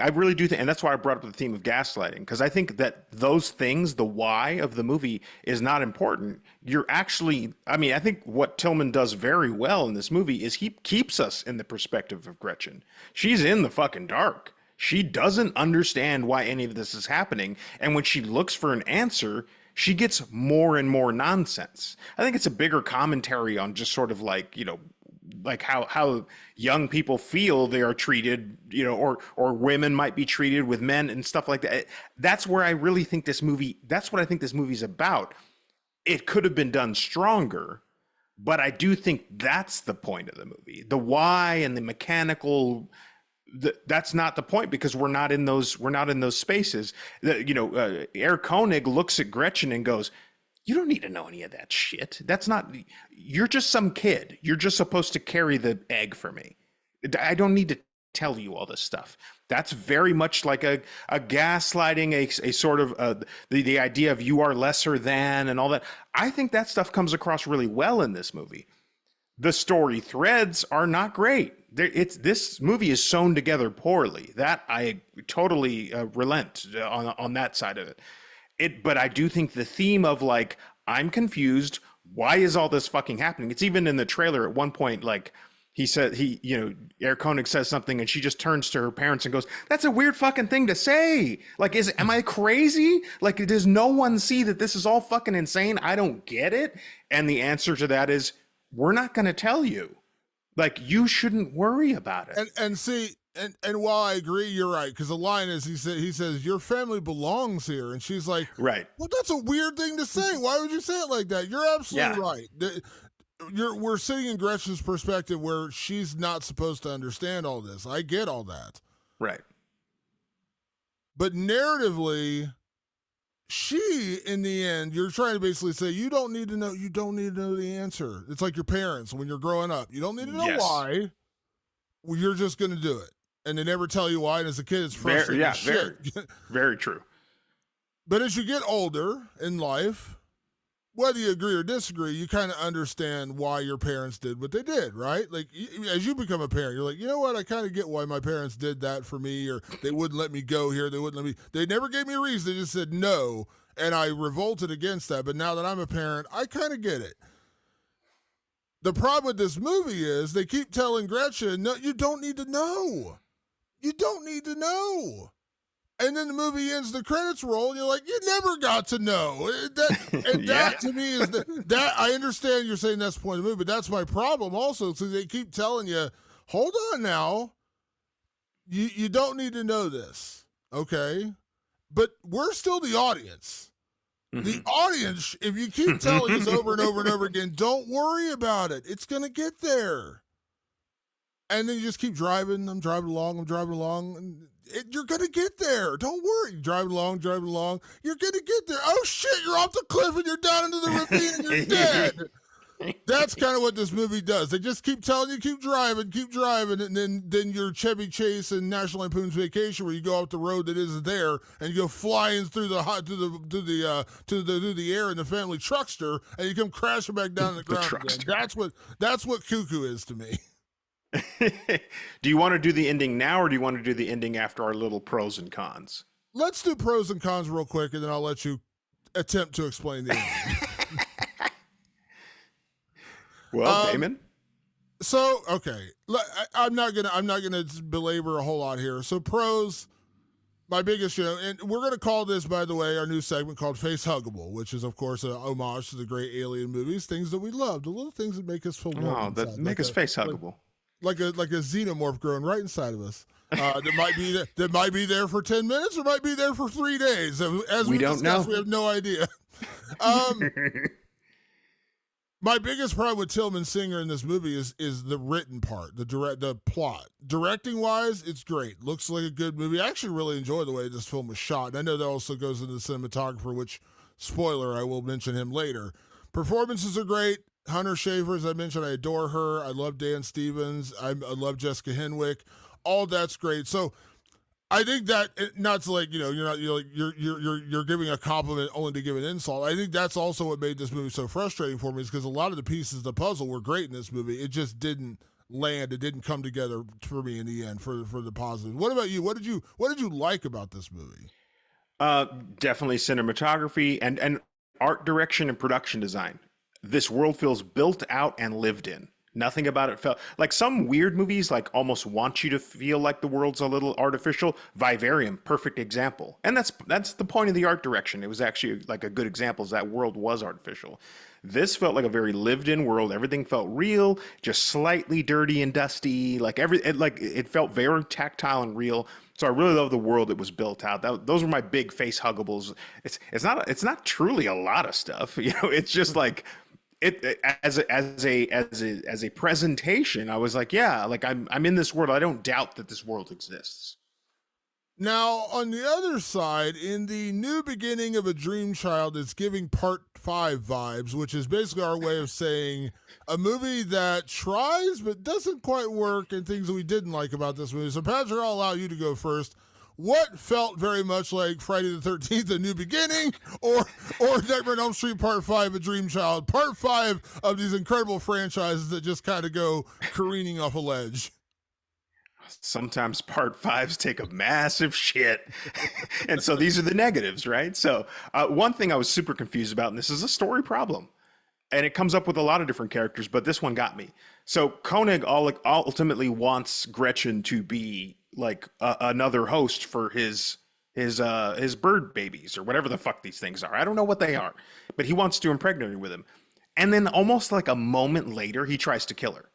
really do think, and that's why I brought up the theme of gaslighting, because I think that those things, the why of the movie, is not important. I think what Tillman does very well in this movie is he keeps us in the perspective of Gretchen. She's in the fucking dark. She doesn't understand why any of this is happening. And when she looks for an answer, she gets more and more nonsense. I think it's a bigger commentary on just sort of like how young people feel they are treated, or women might be treated with men and stuff like that. That's where I really think that's what I think this movie's about. It could have been done stronger, but I do think that's the point of the movie. The why and the mechanical, that's not the point, because we're not in those spaces. Eric Koenig looks at Gretchen and goes, "You don't need to know any of that shit. You're just some kid. You're just supposed to carry the egg for me. I don't need to tell you all this stuff." That's very much like a gaslighting, a sort of the idea of you are lesser than and all that. I think that stuff comes across really well in this movie. The story threads are not great. This movie is sewn together poorly. That I totally relent on that side of it. But I do think the theme of like, I'm confused. Why is all this fucking happening? It's even in the trailer at one point, like he said, Eric Koenig says something and she just turns to her parents and goes, "That's a weird fucking thing to say. Like, am I crazy? Like, does no one see that this is all fucking insane? I don't get it." And the answer to that is, we're not going to tell you. Like, you shouldn't worry about it. And see, and while I agree, you're right, because the line is, he says, "Your family belongs here," and she's like, right. Well, that's a weird thing to say. Why would you say it like that? You're absolutely right. We're sitting in Gretchen's perspective where she's not supposed to understand all this. I get all that. Right. But narratively, she, in the end, you're trying to basically say, you don't need to know the answer. It's like your parents when you're growing up. You don't need to know why. Well, you're just going to do it. And they never tell you why. And as a kid, it's frustrating as shit. Very true. But as you get older in life, whether you agree or disagree, you kind of understand why your parents did what they did, right? Like, as you become a parent, you're like, you know what? I kind of get why my parents did that for me, or they wouldn't let me go here. They never gave me a reason. They just said no, and I revolted against that. But now that I'm a parent, I kind of get it. The problem with this movie is they keep telling Gretchen, no, you don't need to know. You don't need to know. And then the movie ends, the credits roll, and you're like, you never got to know. That to me is that I understand you're saying that's the point of the movie, but that's my problem also. So they keep telling you, hold on now. You don't need to know this. Okay. But we're still the audience. Mm-hmm. The audience, if you keep telling us over and over and over again, don't worry about it. It's going to get there. And then you just keep driving. I'm driving along. And you're going to get there. Don't worry. You're driving along. You're going to get there. Oh, shit, you're off the cliff and you're down into the ravine and you're dead. That's kind of what this movie does. They just keep telling you, keep driving, and then your Chevy Chase and National Lampoon's Vacation, where you go off the road that isn't there, and you go flying through the air in the family truckster, and you come crashing back down to the ground again. That's what Cuckoo is to me. Do you want to do the ending now, or do you want to do the ending after our little pros and cons? Let's do pros and cons real quick, and then I'll let you attempt to explain the ending. Well, Damon. So okay, I'm not gonna belabor a whole lot here. So pros, my biggest, and we're gonna call this, by the way, our new segment called Face Huggable, which is of course an homage to the great alien movies, things that we love, the little things that make us feel warm. Oh, that make us face huggable. Like a xenomorph growing right inside of us. That might be there for 10 minutes or might be there for 3 days. As we don't know. We have no idea. My biggest problem with Tillman Singer in this movie is the written part, the plot. Directing wise, it's great. Looks like a good movie. I actually really enjoy the way this film was shot. And I know that also goes into the cinematographer, which, spoiler, I will mention him later. Performances are great. Hunter Schafer, as I mentioned, I adore her. I love Dan Stevens. I love Jessica Henwick. All that's great. So I think that, not to you're giving a compliment only to give an insult. I think that's also what made this movie so frustrating for me, is because a lot of the pieces of the puzzle were great in this movie. It just didn't land. It didn't come together for me in the end for the positive. What about you? What did you like about this movie? Definitely cinematography and art direction and production design. This world feels built out and lived in. Nothing about it felt like some weird movies, like almost want you to feel like the world's a little artificial. Vivarium, perfect example. And that's the point of the art direction. It was actually like a good example, is that world was artificial. This felt like a very lived in world. Everything felt real, just slightly dirty and dusty. It felt very tactile and real. So I really love the world that was built out. Those were my big face huggables. It's not truly a lot of stuff. It's just like, as a presentation, I was like, yeah, like I'm in this world. I don't doubt that this world exists. Now, on the other side, in the new beginning of A Dream Child, it's giving Part 5 vibes, which is basically our way of saying a movie that tries but doesn't quite work, and things that we didn't like about this movie. So, Patrick, I'll allow you to go first. What felt very much like Friday the 13th, A New Beginning, or Nightmare on Elm Street Part 5, A Dream Child, Part 5 of these incredible franchises that just kind of go careening off a ledge? Sometimes Part 5s take a massive shit. And so these are the negatives, right? So one thing I was super confused about, and this is a story problem, and it comes up with a lot of different characters, but this one got me. So Koenig ultimately wants Gretchen to be like another host for his bird babies, or whatever the fuck these things are. I don't know what they are, but he wants to impregnate her with him. And then almost like a moment later, he tries to kill her.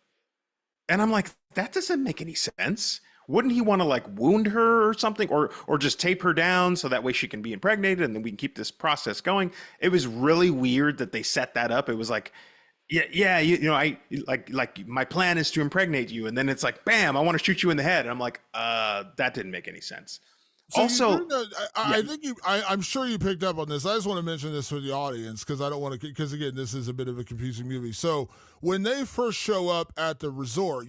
And I'm like, that doesn't make any sense. Wouldn't he want to like wound her or something, or just tape her down so that way she can be impregnated and then we can keep this process going? It was really weird that they set that up. It was like, I like my plan is to impregnate you, and then it's like, bam, I want to shoot you in the head. And I'm like, that didn't make any sense. So also, I think I'm sure you picked up on this. I just want to mention this for the audience because I don't want to, because again, this is a bit of a confusing movie. So when they first show up at the resort,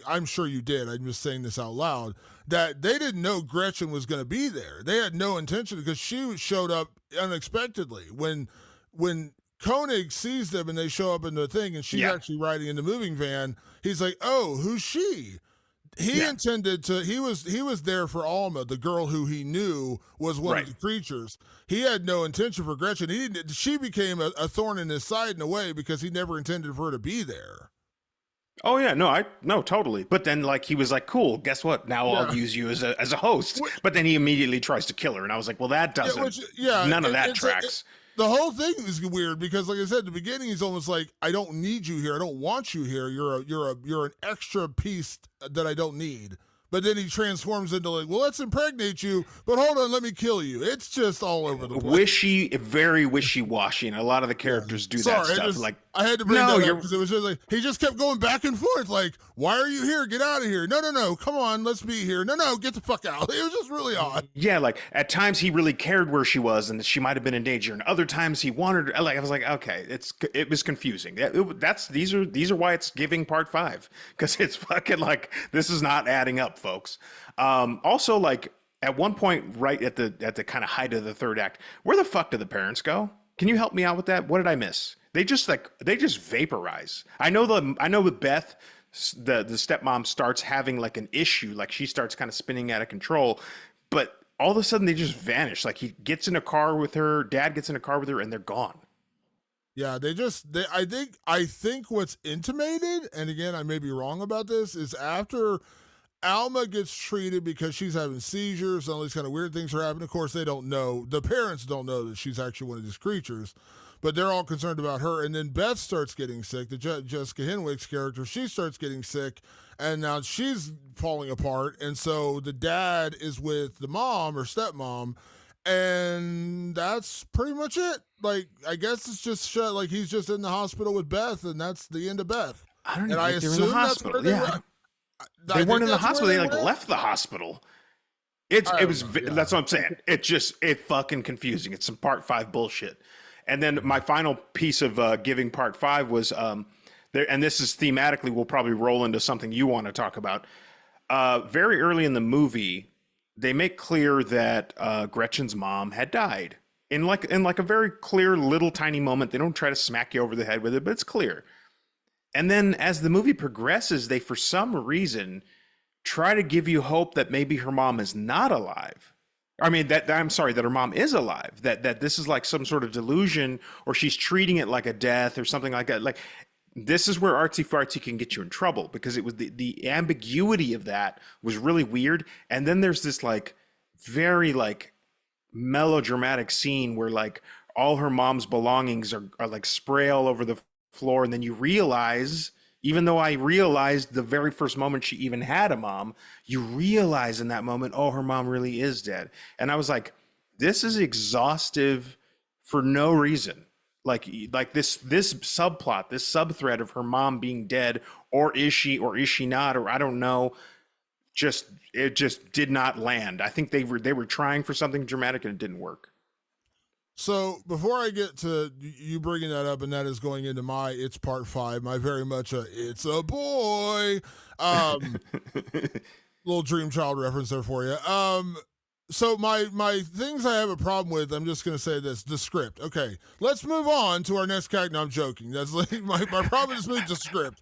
I'm sure you did, I'm just saying this out loud, that they didn't know Gretchen was going to be there. They had no intention, because she showed up unexpectedly. When Koenig sees them and they show up in the thing, and she's actually riding in the moving van, he's like, oh, who's she? He intended to. He was there for Alma, the girl who he knew was one of the creatures. He had no intention for Gretchen. She became a thorn in his side in a way, because he never intended for her to be there. Oh yeah, no, totally. But then like he was like, cool, guess what? Now I'll use you as a host. But then he immediately tries to kill her, and I was like, well, that doesn't. None of that tracks. The whole thing is weird, because, like I said, at the beginning, he's almost like, I don't need you here. I don't want you here. You're an extra piece that I don't need. But then he transforms into like, well, let's impregnate you, but hold on, let me kill you. It's just all over the place. Very wishy-washy, and a lot of the characters do that stuff. I had to bring that up because it was just like, he just kept going back and forth, like, why are you here? Get out of here. No, come on, let's be here. No, get the fuck out. It was just really odd. Yeah, like, at times he really cared where she was and that she might have been in danger, and other times he wanted her. Like, I was like, okay, it was confusing. These are why it's giving Part 5, because it's fucking like, this is not adding up, folks. Also, like, at one point, right at the kind of height of the third act, where the fuck did the parents go? Can you help me out with that? What did I miss? They just vaporize. I know with Beth, the stepmom starts having like an issue, like she starts kind of spinning out of control, but all of a sudden they just vanish. Like he gets in a car with her, dad gets in a car with her, and they're gone. Yeah, I think what's intimated, and again, I may be wrong about this, is after Alma gets treated because she's having seizures and all these kind of weird things are happening. Of course, they don't know. The parents don't know that she's actually one of these creatures, but they're all concerned about her. And then Beth starts getting sick. The Jessica Henwick's character, she starts getting sick, and now she's falling apart. And so the dad is with the mom or stepmom, and that's pretty much it. Like, I guess it's just like he's just in the hospital with Beth, and that's the end of Beth. I don't And even I think they were in assume the that's hospital. where they Yeah. were. They weren't in the That's where hospital. They like went. left the hospital. That's what I'm saying. It's fucking confusing. It's some part 5 bullshit. And then my final piece of giving part 5 was there, and this is thematically, we'll probably roll into something you want to talk about. Very early in the movie, they make clear that Gretchen's mom had died in like a very clear little tiny moment. They don't try to smack you over the head with it, but it's clear. And then as the movie progresses, they for some reason try to give you hope that maybe her mom is not alive. I mean, that her mom is alive. That this is like some sort of delusion, or she's treating it like a death or something like that. Like, this is where artsy fartsy can get you in trouble, because it was the ambiguity of that was really weird. And then there's this like very like melodramatic scene where like all her mom's belongings are like spray all over the floor, and then you realize, even though I realized the very first moment she even had a mom, you realize in that moment, oh, her mom really is dead. And I was like, this is exhaustive for no reason. Like this subplot, this subthread of her mom being dead, or is she not, or I don't know. It just did not land. I think they were trying for something dramatic and it didn't work. So before I get to you bringing that up, and that is going into it's part 5, my very much it's a boy, little Dream Child reference there for you. So my things I have a problem with, I'm just going to say this, the script. Okay, let's move on to our next character. No, I'm joking. That's like my problem is the script.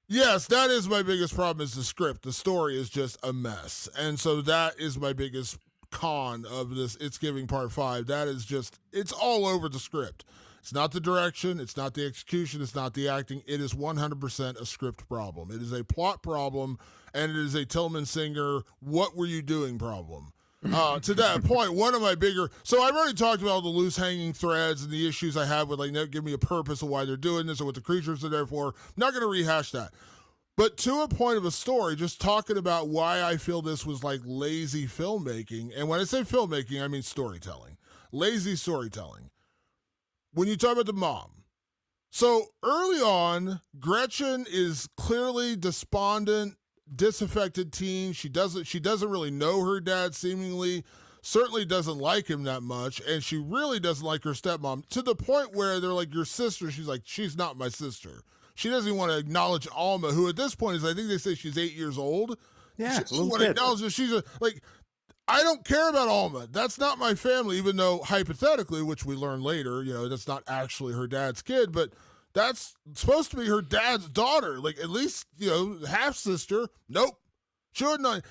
Yes, that is my biggest problem, is the script. The story is just a mess. And so that is my biggest con of this It's Giving part 5. That is just, it's all over the script. It's not the direction, it's not the execution, it's not the acting. It is 100% a script problem. It is a plot problem, and it is a Tillman Singer, what were you doing problem. To that point, one of my so I've already talked about the loose hanging threads and the issues I have with, like, give me a purpose of why they're doing this or what the creatures are there for. I'm not going to rehash that. But to a point of a story, just talking about why I feel this was like lazy filmmaking. And when I say filmmaking, I mean storytelling. Lazy storytelling. When you talk about the mom. So early on, Gretchen is clearly despondent, disaffected teen. She doesn't really know her dad, seemingly. Certainly doesn't like him that much. And she really doesn't like her stepmom, to the point where they're like, your sister. She's like, she's not my sister. She doesn't even want to acknowledge Alma, who at this point is, I think they say she's 8 years old. Yeah, she doesn't want to acknowledge that she's like, I don't care about Alma. That's not my family, even though hypothetically, which we learn later, that's not actually her dad's kid, but that's supposed to be her dad's daughter. Like, at least, half sister. Nope. She wouldn't.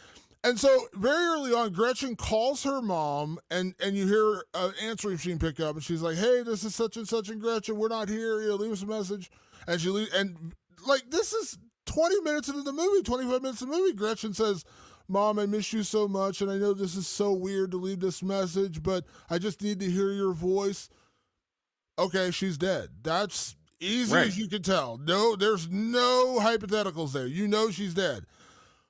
And so very early on, Gretchen calls her mom, and you hear an answering machine pick up, and she's like, hey, this is such and such, and Gretchen, we're not here. Leave us a message. And she leaves, and like, this is 20 minutes into the movie, 25 minutes into the movie, Gretchen says, Mom, I miss you so much, and I know this is so weird to leave this message, but I just need to hear your voice. Okay, she's dead. That's easy as you can tell. No, there's no hypotheticals there. She's dead.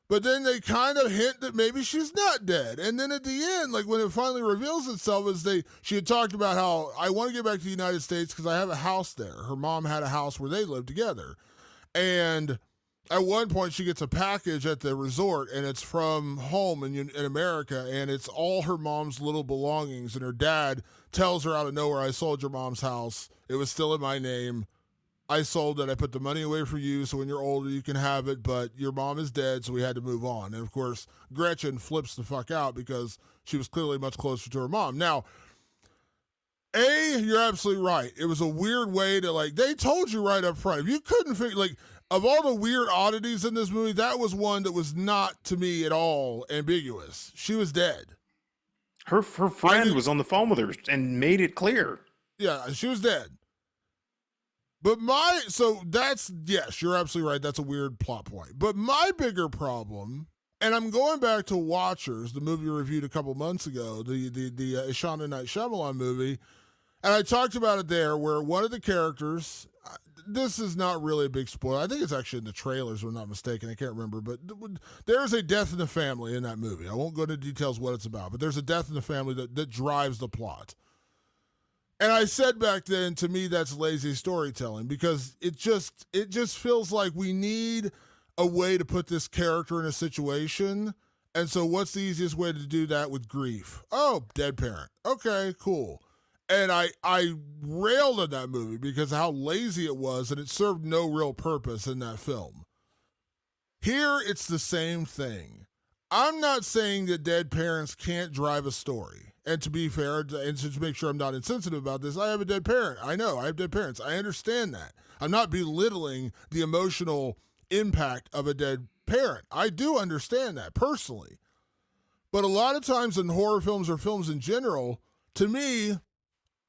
But then they kind of hint that maybe she's not dead. And then at the end, like when it finally reveals itself, she had talked about how, I want to get back to the United States because I have a house there. Her mom had a house where they lived together. And at one point she gets a package at the resort, and it's from home in America, and it's all her mom's little belongings. And her dad tells her out of nowhere, I sold your mom's house. It was still in my name. I sold it. I put the money away for you, so when you're older you can have it, but your mom is dead, so we had to move on. And of course, Gretchen flips the fuck out because she was clearly much closer to her mom. Now, you're absolutely right. It was a weird way to, like, they told you right up front. If you couldn't figure, like, of all the weird oddities in this movie, that was one that was not, to me, at all ambiguous. She was dead. Her friend was on the phone with her and made it clear. Yeah, she was dead. But yes, you're absolutely right. That's a weird plot point. But my bigger problem, and I'm going back to Watchers, the movie we reviewed a couple months ago, the Ishana Night Shyamalan movie, and I talked about it there, where one of the characters, this is not really a big spoiler. I think it's actually in the trailers, if I'm not mistaken. I can't remember. But there's a death in the family in that movie. I won't go into details what it's about, but there's a death in the family that drives the plot. And I said back then, to me, that's lazy storytelling, because it just feels like we need a way to put this character in a situation. And so what's the easiest way to do that with grief? Oh, dead parent. Okay, cool. And I railed at that movie because of how lazy it was, and it served no real purpose in that film. Here, it's the same thing. I'm not saying that dead parents can't drive a story. And to be fair, and to make sure I'm not insensitive about this, I have a dead parent. I know, I have dead parents. I understand that. I'm not belittling the emotional impact of a dead parent. I do understand that personally. But a lot of times in horror films or films in general, to me,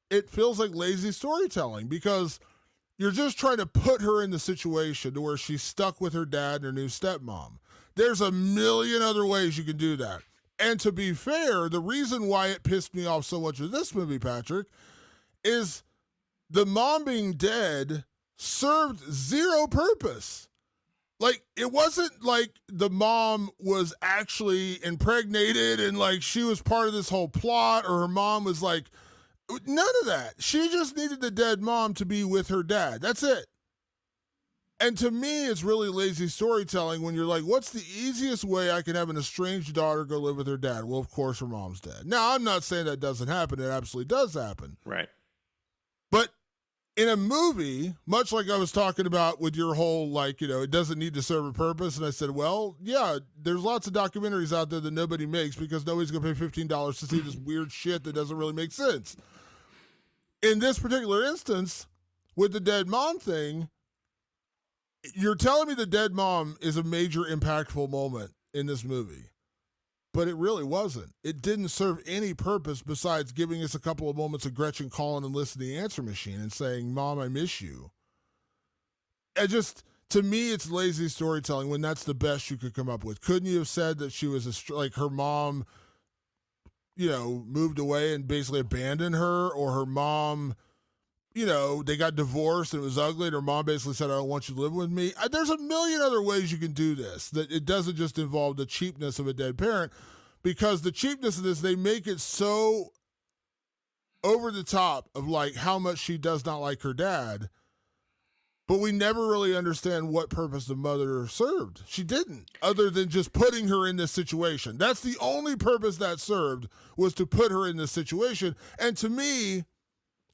it feels like lazy storytelling, because you're just trying to put her in the situation to where she's stuck with her dad and her new stepmom. There's a million other ways you can do that. And to be fair, the reason why it pissed me off so much with this movie, Patrick, is the mom being dead served zero purpose. Like, it wasn't like the mom was actually impregnated and like she was part of this whole plot, or her mom was like, none of that. She just needed the dead mom to be with her dad. That's it. And to me, it's really lazy storytelling when you're like, what's the easiest way I can have an estranged daughter go live with her dad? Well, of course, her mom's dead. Now, I'm not saying that doesn't happen. It absolutely does happen. Right. But in a movie, much like I was talking about with your whole, like, it doesn't need to serve a purpose. And I said, well, yeah, there's lots of documentaries out there that nobody makes because nobody's going to pay $15 to see this weird shit that doesn't really make sense. In this particular instance, with the dead mom thing, you're telling me the dead mom is a major impactful moment in this movie, but it really wasn't. It didn't serve any purpose besides giving us a couple of moments of Gretchen calling and listening to the answer machine and saying, Mom, I miss you. To me, it's lazy storytelling when that's the best you could come up with. Couldn't you have said that she was like her mom, moved away and basically abandoned her, or her mom, they got divorced and it was ugly, and her mom basically said, I don't want you to live with me. There's a million other ways you can do this, that it doesn't just involve the cheapness of a dead parent, because the cheapness of this, they make it so over the top of like how much she does not like her dad, but we never really understand what purpose the mother served. She didn't, other than just putting her in this situation. That's the only purpose that served, was to put her in this situation. And to me,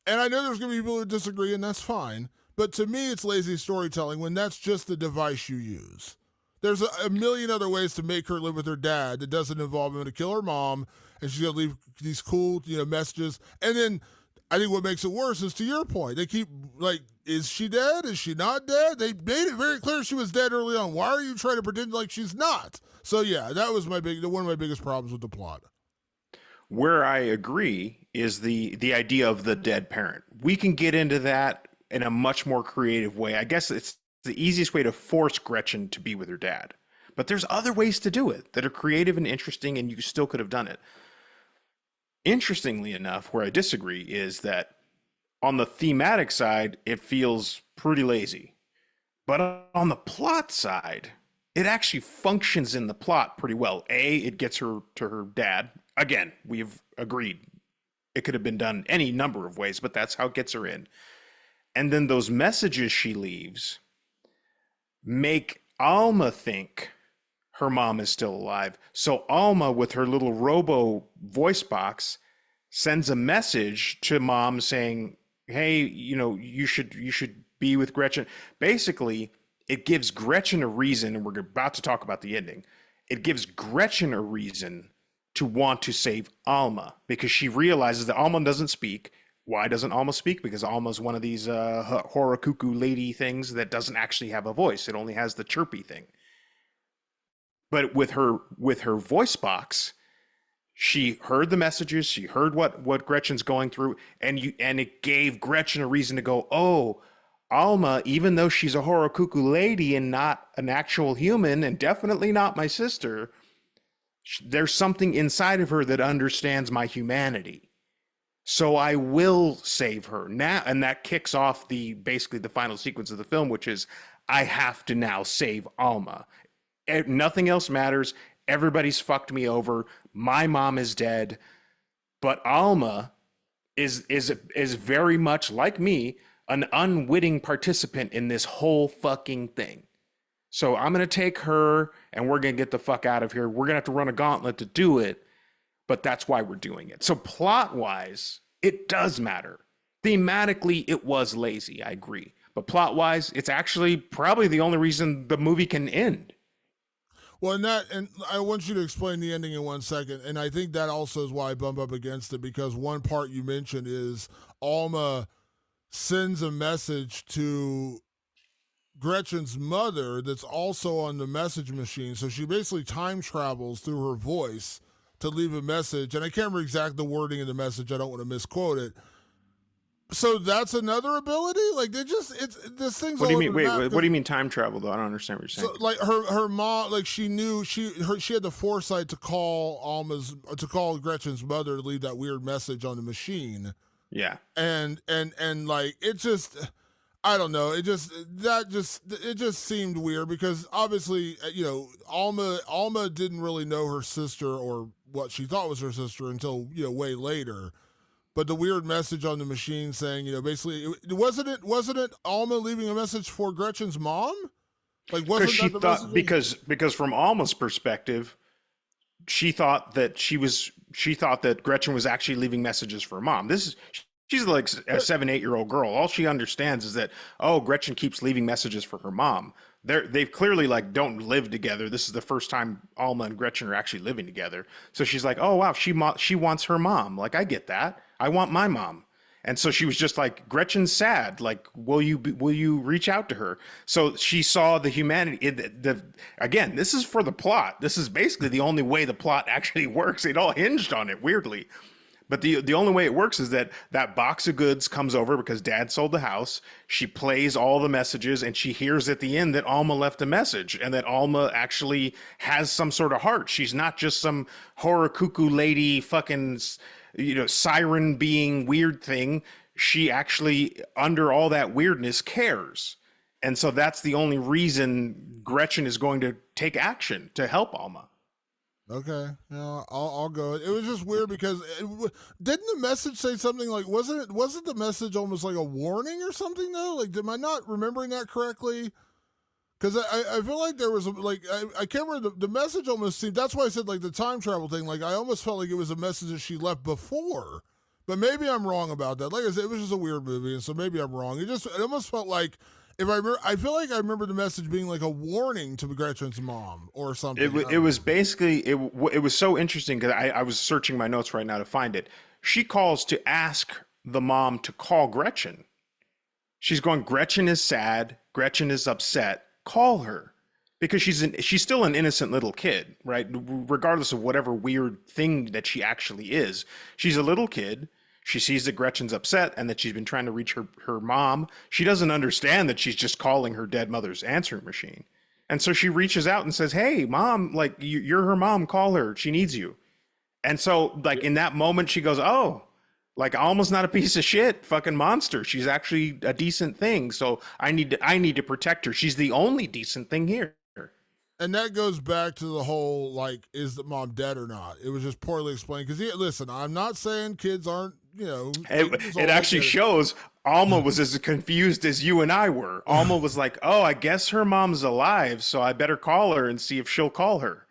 and I know there's going to be people who disagree, and that's fine, but to me, it's lazy storytelling when that's just the device you use. There's a million other ways to make her live with her dad that doesn't involve him to kill her mom, and she's going to leave these cool, messages. And then I think what makes it worse is, to your point, they keep like, is she dead? Is she not dead? They made it very clear she was dead early on. Why are you trying to pretend like she's not? So yeah, that was one of my biggest problems with the plot. Where I agree is the idea of the dead parent. We can get into that in a much more creative way. I guess it's the easiest way to force Gretchen to be with her dad. But there's other ways to do it that are creative and interesting, and you still could have done it. Interestingly enough, where I disagree is that on the thematic side, it feels pretty lazy. But on the plot side, it actually functions in the plot pretty well. It gets her to her dad. Again, we've agreed it could have been done any number of ways, but that's how it gets her in. And then those messages she leaves make Alma think her mom is still alive. So Alma, with her little robo voice box, sends a message to mom saying, hey, you should be with Gretchen. Basically, it gives Gretchen a reason, and we're about to talk about the ending. It gives Gretchen a reason to want to save Alma, because she realizes that Alma doesn't speak. Why doesn't Alma speak? Because Alma's one of these horror cuckoo lady things that doesn't actually have a voice. It only has the chirpy thing. But with her voice box, she heard the messages, she heard what Gretchen's going through, and it gave Gretchen a reason to go, oh, Alma, even though she's a horror cuckoo lady and not an actual human, and definitely not my sister, there's something inside of her that understands my humanity. So I will save her now, and that kicks off basically the final sequence of the film, which is I have to now save Alma. Nothing else matters. Everybody's fucked me over. My mom is dead, but Alma is very much like me, an unwitting participant in this whole fucking thing. So I'm gonna take her, and we're gonna get the fuck out of here. We're gonna have to run a gauntlet to do it, but that's why we're doing it. So plot wise, it does matter. Thematically, it was lazy. I agree, but plot wise, it's actually probably the only reason the movie can end. Well, and I want you to explain the ending in 1 second, and I think that also is why I bump up against it, because one part you mentioned is Alma sends a message to Gretchen's mother that's also on the message machine. So she basically time travels through her voice to leave a message, and I can't remember exactly the wording of the message. I don't want to misquote it. So that's another ability. Like this thing's. What do you all mean? over the map. What do you mean time travel though? I don't understand what you're saying. So like her mom, like she knew she had the foresight to call Gretchen's mother to leave that weird message on the machine. Yeah. And like it just, I don't know. It just seemed weird, because obviously, Alma didn't really know her sister, or what she thought was her sister, until way later. But the weird message on the machine saying, basically, wasn't it Alma leaving a message for Gretchen's mom? Like, wasn't she that the thought message? because from Alma's perspective, she thought that Gretchen was actually leaving messages for her mom. She's like a 7, 8 year old girl. All she understands is that, oh, Gretchen keeps leaving messages for her mom. They've clearly like don't live together. This is the first time Alma and Gretchen are actually living together. So she's like, oh wow, she wants her mom. Like, I get that. I want my mom. And so she was just like, Gretchen's sad. Like, will you reach out to her? So she saw the humanity. Again, this is for the plot. This is basically the only way the plot actually works. It all hinged on it, weirdly. But the only way it works is that box of goods comes over because Dad sold the house. She plays all the messages, and she hears at the end that Alma left a message, and that Alma actually has some sort of heart. She's not just some horror cuckoo lady fucking siren being weird thing. She actually, under all that weirdness, cares. And so that's the only reason Gretchen is going to take action to help Alma. Okay, I'll go. It was just weird because didn't the message say something like, wasn't the message almost like a warning or something though? Like, am I not remembering that correctly? Because I feel like there was I can't remember, the message almost seemed, that's why I said like the time travel thing, like I almost felt like it was a message that she left before, but maybe I'm wrong about that. Like I said, it was just a weird movie, and so maybe I'm wrong. It almost felt like, if I remember, I feel like I remember the message being like a warning to Gretchen's mom or something. It was basically, it was so interesting because I was searching my notes right now to find it. She calls to ask the mom to call Gretchen. She's going, Gretchen is sad. Gretchen is upset. Call her, because she's still an innocent little kid, right? Regardless of whatever weird thing that she actually is, she's a little kid. She sees that Gretchen's upset and that she's been trying to reach her mom. She doesn't understand that she's just calling her dead mother's answering machine. And so she reaches out and says, hey, mom, like, you're her mom. Call her. She needs you. And so, like, in that moment, she goes, oh, like, Alma's not a piece of shit fucking monster. She's actually a decent thing. So I need to protect her. She's the only decent thing here. And that goes back to the whole, like, is the mom dead or not? It was just poorly explained. Because, listen, I'm not saying kids aren't, It actually shows Alma was as confused as you and I were. Alma was like, oh, I guess her mom's alive, so I better call her and see if she'll call her.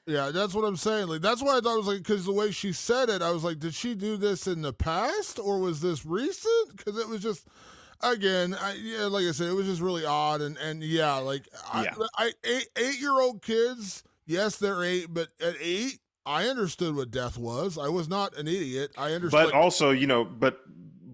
Yeah, that's what I'm saying. Like, that's why I thought it was like, because the way she said it, I was like, did she do this in the past or was this recent? Because it was just, again, like I said, it was just really odd. And yeah, like, Yeah. 8-year-old kids, yes, they're 8, but at 8, I understood what death was. I was not an idiot. I understood. But also,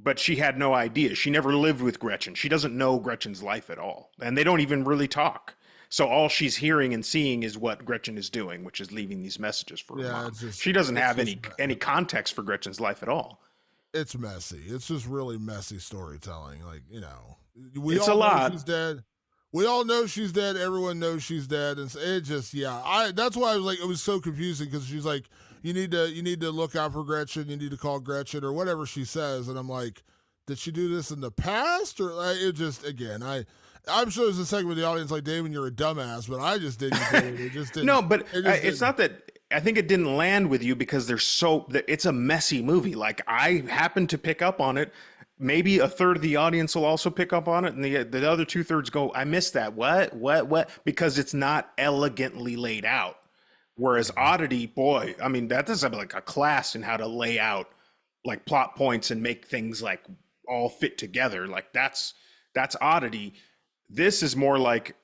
but she had no idea. She never lived with Gretchen. She doesn't know Gretchen's life at all. And they don't even really talk. So all she's hearing and seeing is what Gretchen is doing, which is leaving these messages for her mom. She doesn't have any context for Gretchen's life at all. It's messy. It's just really messy storytelling. Like, you know, It's a lot. She's dead. We all know she's dead. Everyone knows she's dead, and it just, yeah. That's why I was like, it was so confusing because she's like, you need to look out for Gretchen. You need to call Gretchen or whatever she says, and I'm like, did she do this in the past or like, it just again? I'm sure there's a segment of the audience like, Damon, you're a dumbass, but I just didn't get it. It just didn't. No, but it's not that. I think it didn't land with you because it's a messy movie. Like I happened to pick up on it. Maybe a third of the audience will also pick up on it, and the other 2/3 go, I missed that. What? Because it's not elegantly laid out. Whereas Oddity, boy, I mean, that is like a class in how to lay out like plot points and make things like all fit together. Like that's Oddity. This is more like,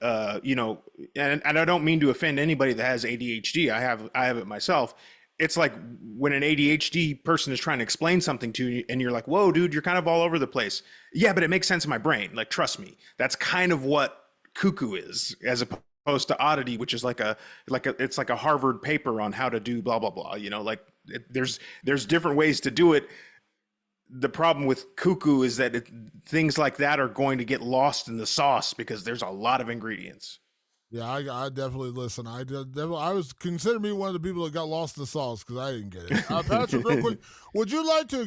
you know, and I don't mean to offend anybody that has ADHD. I have it myself. It's like when an ADHD person is trying to explain something to you and you're like, whoa, dude, you're kind of all over the place. Yeah, but it makes sense in my brain. Like, trust me. That's kind of what Cuckoo is, as opposed to Oddity, which is it's like a Harvard paper on how to do blah, blah, blah. You know, like there's different ways to do it. The problem with Cuckoo is that things like that are going to get lost in the sauce because there's a lot of ingredients. Yeah, I definitely listen. I was consider me one of the people that got lost in the sauce because I didn't get it. Patrick, real quick, would you like to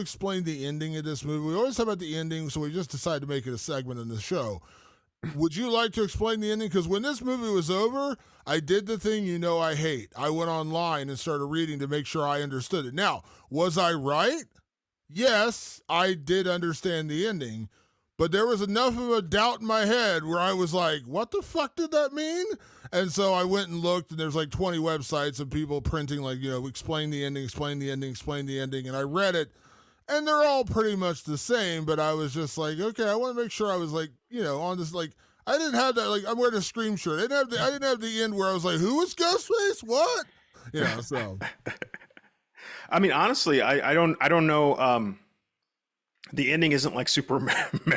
explain the ending of this movie? We always talk about the ending, so we just decided to make it a segment in the show. Would you like to explain the ending? Because when this movie was over, I did the thing you know I hate. I went online and started reading to make sure I understood it. Now, was I right? Yes, I did understand the ending. But there was enough of a doubt in my head where I was like, what the fuck did that mean? And so I went and looked, and there's like 20 websites of people printing, like, you know, explain the ending, explain the ending, explain the ending. And I read it, and they're all pretty much the same. But I was just like, okay, I want to make sure I was like, you know, on this, like, I didn't have that, like, I'm wearing a Scream shirt. I didn't have the end where I was like, who was Ghostface? What? You know, so. I mean, honestly, I don't know. The ending isn't like super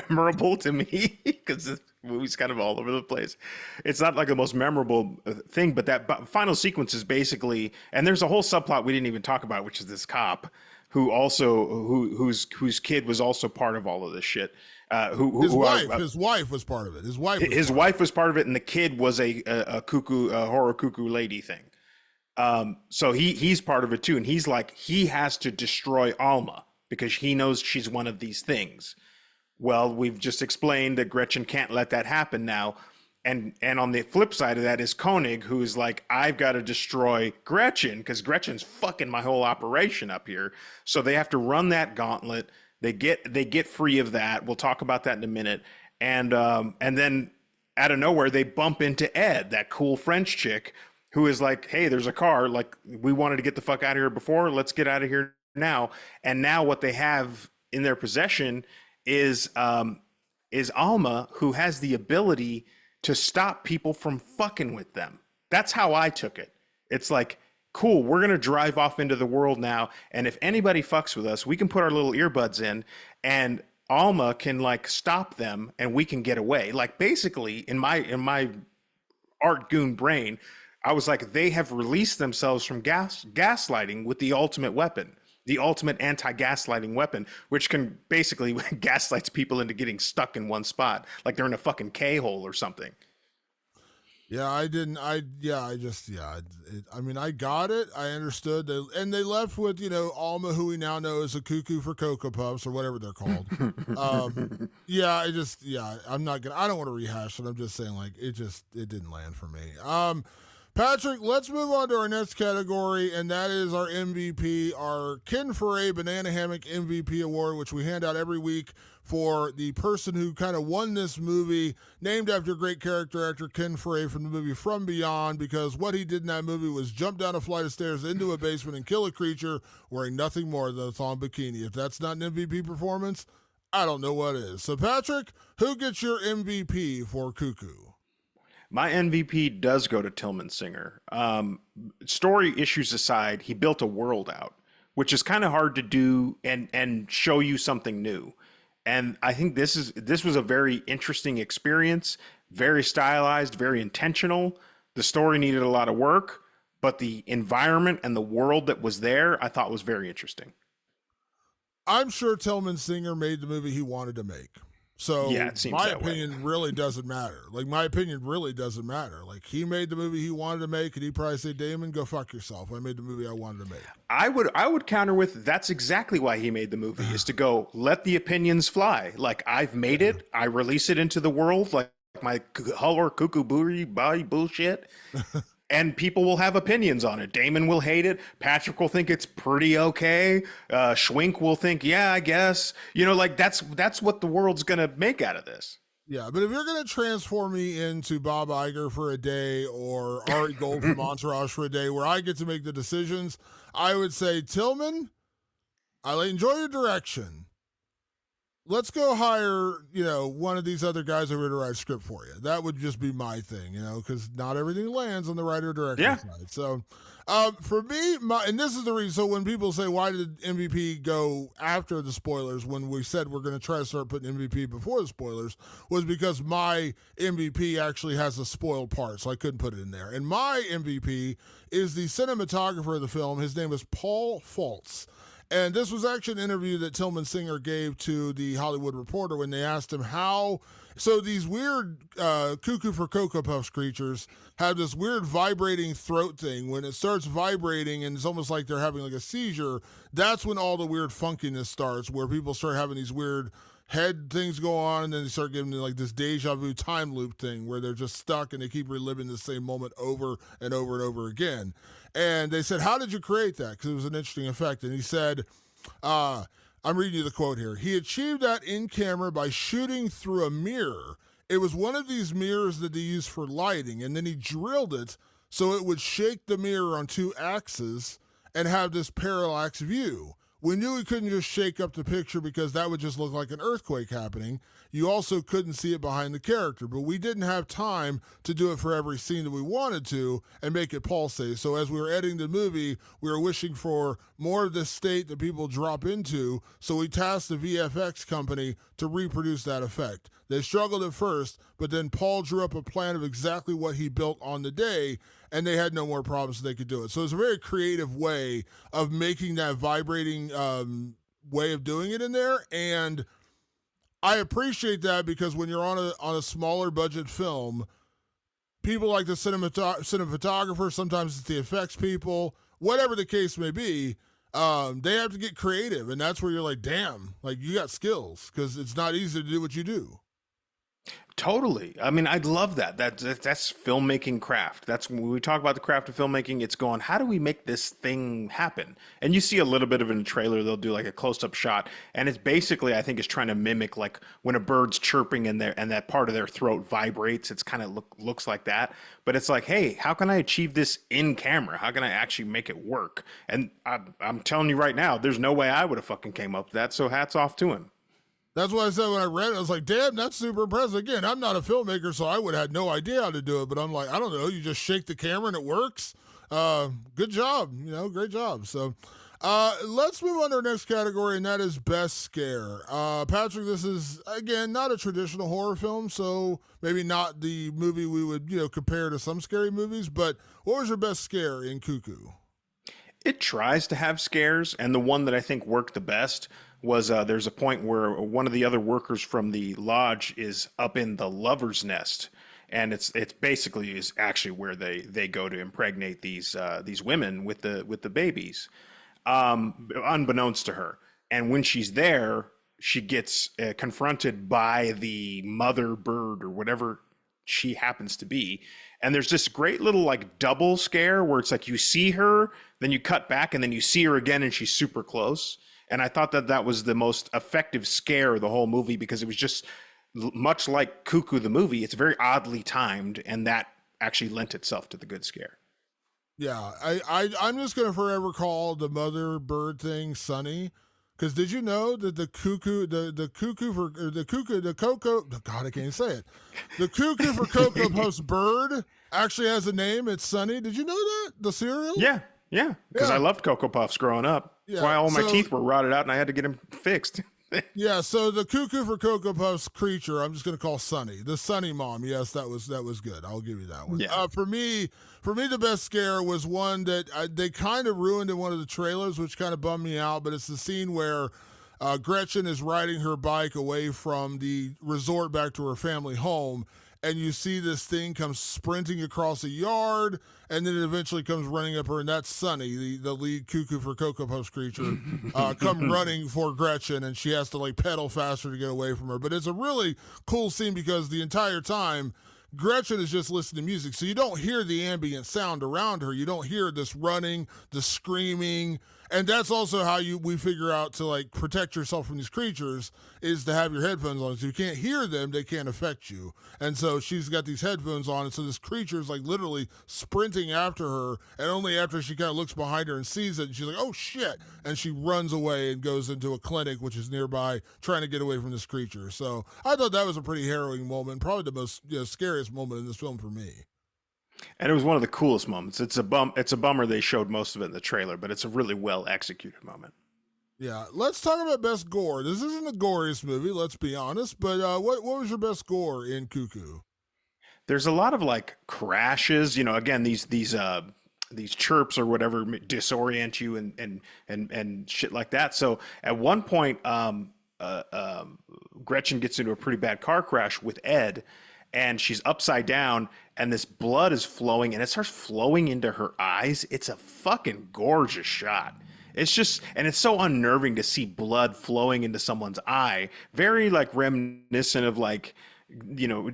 memorable to me because the movie's kind of all over the place. It's not like the most memorable thing, but that final sequence is basically, and there's a whole subplot we didn't even talk about, which is this cop whose kid was also part of all of this shit. His wife was part of it. His wife was part of it, and the kid was a horror cuckoo lady thing. So he's part of it too, and he's like, he has to destroy Alma because he knows she's one of these things. Well, we've just explained that Gretchen can't let that happen now. And on the flip side of that is Koenig, who's like, I've got to destroy Gretchen because Gretchen's fucking my whole operation up here. So they have to run that gauntlet. They get free of that. We'll talk about that in a minute. And then out of nowhere, they bump into Ed, that cool French chick, who is like, hey, there's a car. Like, we wanted to get the fuck out of here before. Let's get out of here now. And now what they have in their possession is Alma, who has the ability to stop people from fucking with them. That's how I took it. It's like, cool, we're going to drive off into the world now. And if anybody fucks with us, we can put our little earbuds in and Alma can like stop them and we can get away. Like basically in my art goon brain, I was like, they have released themselves from gaslighting with the ultimate weapon, the ultimate anti-gaslighting weapon, which can basically gaslights people into getting stuck in one spot, like they're in a fucking K-hole or something. Yeah, I mean, I got it. I understood. They left with, you know, Alma, who we now know is a cuckoo for Cocoa Puffs or whatever they're called. I don't want to rehash it. I'm just saying, like, it didn't land for me. Patrick, let's move on to our next category, and that is our MVP, our Ken Foray Banana Hammock MVP award, which we hand out every week for the person who kind of won this movie, named after great character actor Ken Foray from the movie From Beyond, because what he did in that movie was jump down a flight of stairs into a basement and kill a creature wearing nothing more than a thong bikini. If that's not an MVP performance, I don't know what is. So, Patrick, who gets your MVP for Cuckoo? My MVP does go to Tillman Singer. Story issues aside, he built a world out. which is kind of hard to do and show you something new. And I think this was a very interesting experience, very stylized, very intentional. The story needed a lot of work, but the environment and the world that was there, I thought was very interesting. I'm sure Tillman Singer made the movie he wanted to make. So Yeah, it seems my that way. opinion really doesn't matter. Like, my opinion really doesn't matter. Like, he made the movie he wanted to make, and he probably said, Damon, go fuck yourself. I made the movie I wanted to make. I would counter with that's exactly why he made the movie is to go let the opinions fly. Like I've made it, I release it into the world like my horror cuckoo booty body bullshit. And people will have opinions on it. Damon will hate it. Patrick will think it's pretty okay. Schwink will think, yeah, I guess. You know, like that's what the world's gonna make out of this. Yeah, but if you're going to transform me into Bob Iger for a day or Ari Gold from Entourage for a day where I get to make the decisions, I would say, Tillman, I enjoy your direction. Let's go hire, one of these other guys over to write a script for you. That would just be my thing, because not everything lands on the writer-director side. So for me, and this is the reason, so when people say, why did MVP go after the spoilers when we said we're going to try to start putting MVP before the spoilers, was because my MVP actually has a spoiled part, so I couldn't put it in there. And my MVP is the cinematographer of the film. His name is Paul Faltz. And this was actually an interview that Tillman Singer gave to the Hollywood Reporter when they asked him how. So these weird Cuckoo for Cocoa Puffs creatures have this weird vibrating throat thing. When it starts vibrating and it's almost like they're having like a seizure, that's when all the weird funkiness starts, where people start having these weird head things go on, and then they start getting like this deja vu time loop thing where they're just stuck and they keep reliving the same moment over and over and over again. And they said, how did you create that? Because it was an interesting effect. And he said, I'm reading you the quote here. He achieved that in camera by shooting through a mirror. It was one of these mirrors that they use for lighting, and then he drilled it so it would shake the mirror on two axes and have this parallax view. We knew we couldn't just shake up the picture because that would just look like an earthquake happening. You also couldn't see it behind the character, but we didn't have time to do it for every scene that we wanted to and make it pulsate. So as we were editing the movie, we were wishing for more of this state that people drop into, so we tasked the VFX company to reproduce that effect. They struggled at first, but then Paul drew up a plan of exactly what he built on the day, and they had no more problems, so they could do it. So it's a very creative way of making that vibrating way of doing it in there, and I appreciate that because when you're on a smaller budget film, people like the cinematographer, sometimes it's the effects people, whatever the case may be, they have to get creative, and that's where you're like, damn, like you got skills, because it's not easy to do what you do. Totally. I mean, I'd love that. That's filmmaking craft. That's when we talk about the craft of filmmaking, it's going, how do we make this thing happen? And you see a little bit of it in the trailer. They'll do like a close-up shot, and it's basically, I think, is trying to mimic like when a bird's chirping and that part of their throat vibrates. It's kind of looks like that. But it's like, hey, how can I achieve this in camera? How can I actually make it work? And I'm telling you right now, there's no way I would have fucking came up with that. So hats off to him. That's what I said when I read it. I was like, damn, that's super impressive. Again, I'm not a filmmaker, so I would have had no idea how to do it. But I'm like, I don't know. You just shake the camera and it works. Good job. Great job. So let's move on to our next category, and that is Best Scare. Patrick, this is, again, not a traditional horror film, so maybe not the movie we would, compare to some scary movies. But what was your best scare in Cuckoo? It tries to have scares, and the one that I think worked the best was there's a point where one of the other workers from the lodge is up in the lover's nest, and it's basically is actually where they go to impregnate these women with the babies, unbeknownst to her. And when she's there, she gets confronted by the mother bird or whatever she happens to be. And there's this great little like double scare where it's like you see her, then you cut back, and then you see her again, and she's super close. And I thought that was the most effective scare of the whole movie because it was just much like Cuckoo the movie. It's very oddly timed, and that actually lent itself to the good scare. Yeah, I'm just gonna forever call the mother bird thing Sunny, because did you know that the cuckoo the cocoa, God, I can't say it. The Cuckoo for Cocoa Puffs bird actually has a name. It's Sunny. Did you know that? The cereal? Yeah. Yeah, because I Yeah. loved Cocoa Puffs growing up. That's Yeah. why all my So teeth were rotted out and I had to get them fixed. yeah, so the Cuckoo for Cocoa Puffs creature, I'm just gonna call Sunny, the Sunny mom. Yes, that was good. I'll give you that one. Yeah. For me, the best scare was one that they kind of ruined in one of the trailers, which kind of bummed me out. But it's the scene where Gretchen is riding her bike away from the resort back to her family home, and you see this thing come sprinting across a yard, and then it eventually comes running up her, and that's Sunny, the lead Cuckoo for Cocoa Puffs creature, come running for Gretchen, and she has to like pedal faster to get away from her. But it's a really cool scene because the entire time Gretchen is just listening to music, so you don't hear the ambient sound around her. You don't hear this running, the screaming, and that's also how we figure out to like protect yourself from these creatures is to have your headphones on. So you can't hear them, they can't affect you. And so she's got these headphones on, and so this creature is like literally sprinting after her, and only after she kind of looks behind her and sees it, and she's like, oh shit, and she runs away and goes into a clinic which is nearby trying to get away from this creature. So I thought that was a pretty harrowing moment, probably the most scariest moment in this film for me. And it was one of the coolest moments. It's a bummer they showed most of it in the trailer, but it's a really well executed moment. Yeah, let's talk about best gore. This isn't the goriest movie, let's be honest, but what was your best gore in Cuckoo? There's a lot of like crashes, again, these chirps or whatever disorient you and shit like that. So at one point, Gretchen gets into a pretty bad car crash with Ed, and she's upside down, and this blood is flowing, and it starts flowing into her eyes. It's a fucking gorgeous shot. It's just, and it's so unnerving to see blood flowing into someone's eye. Very like reminiscent of like,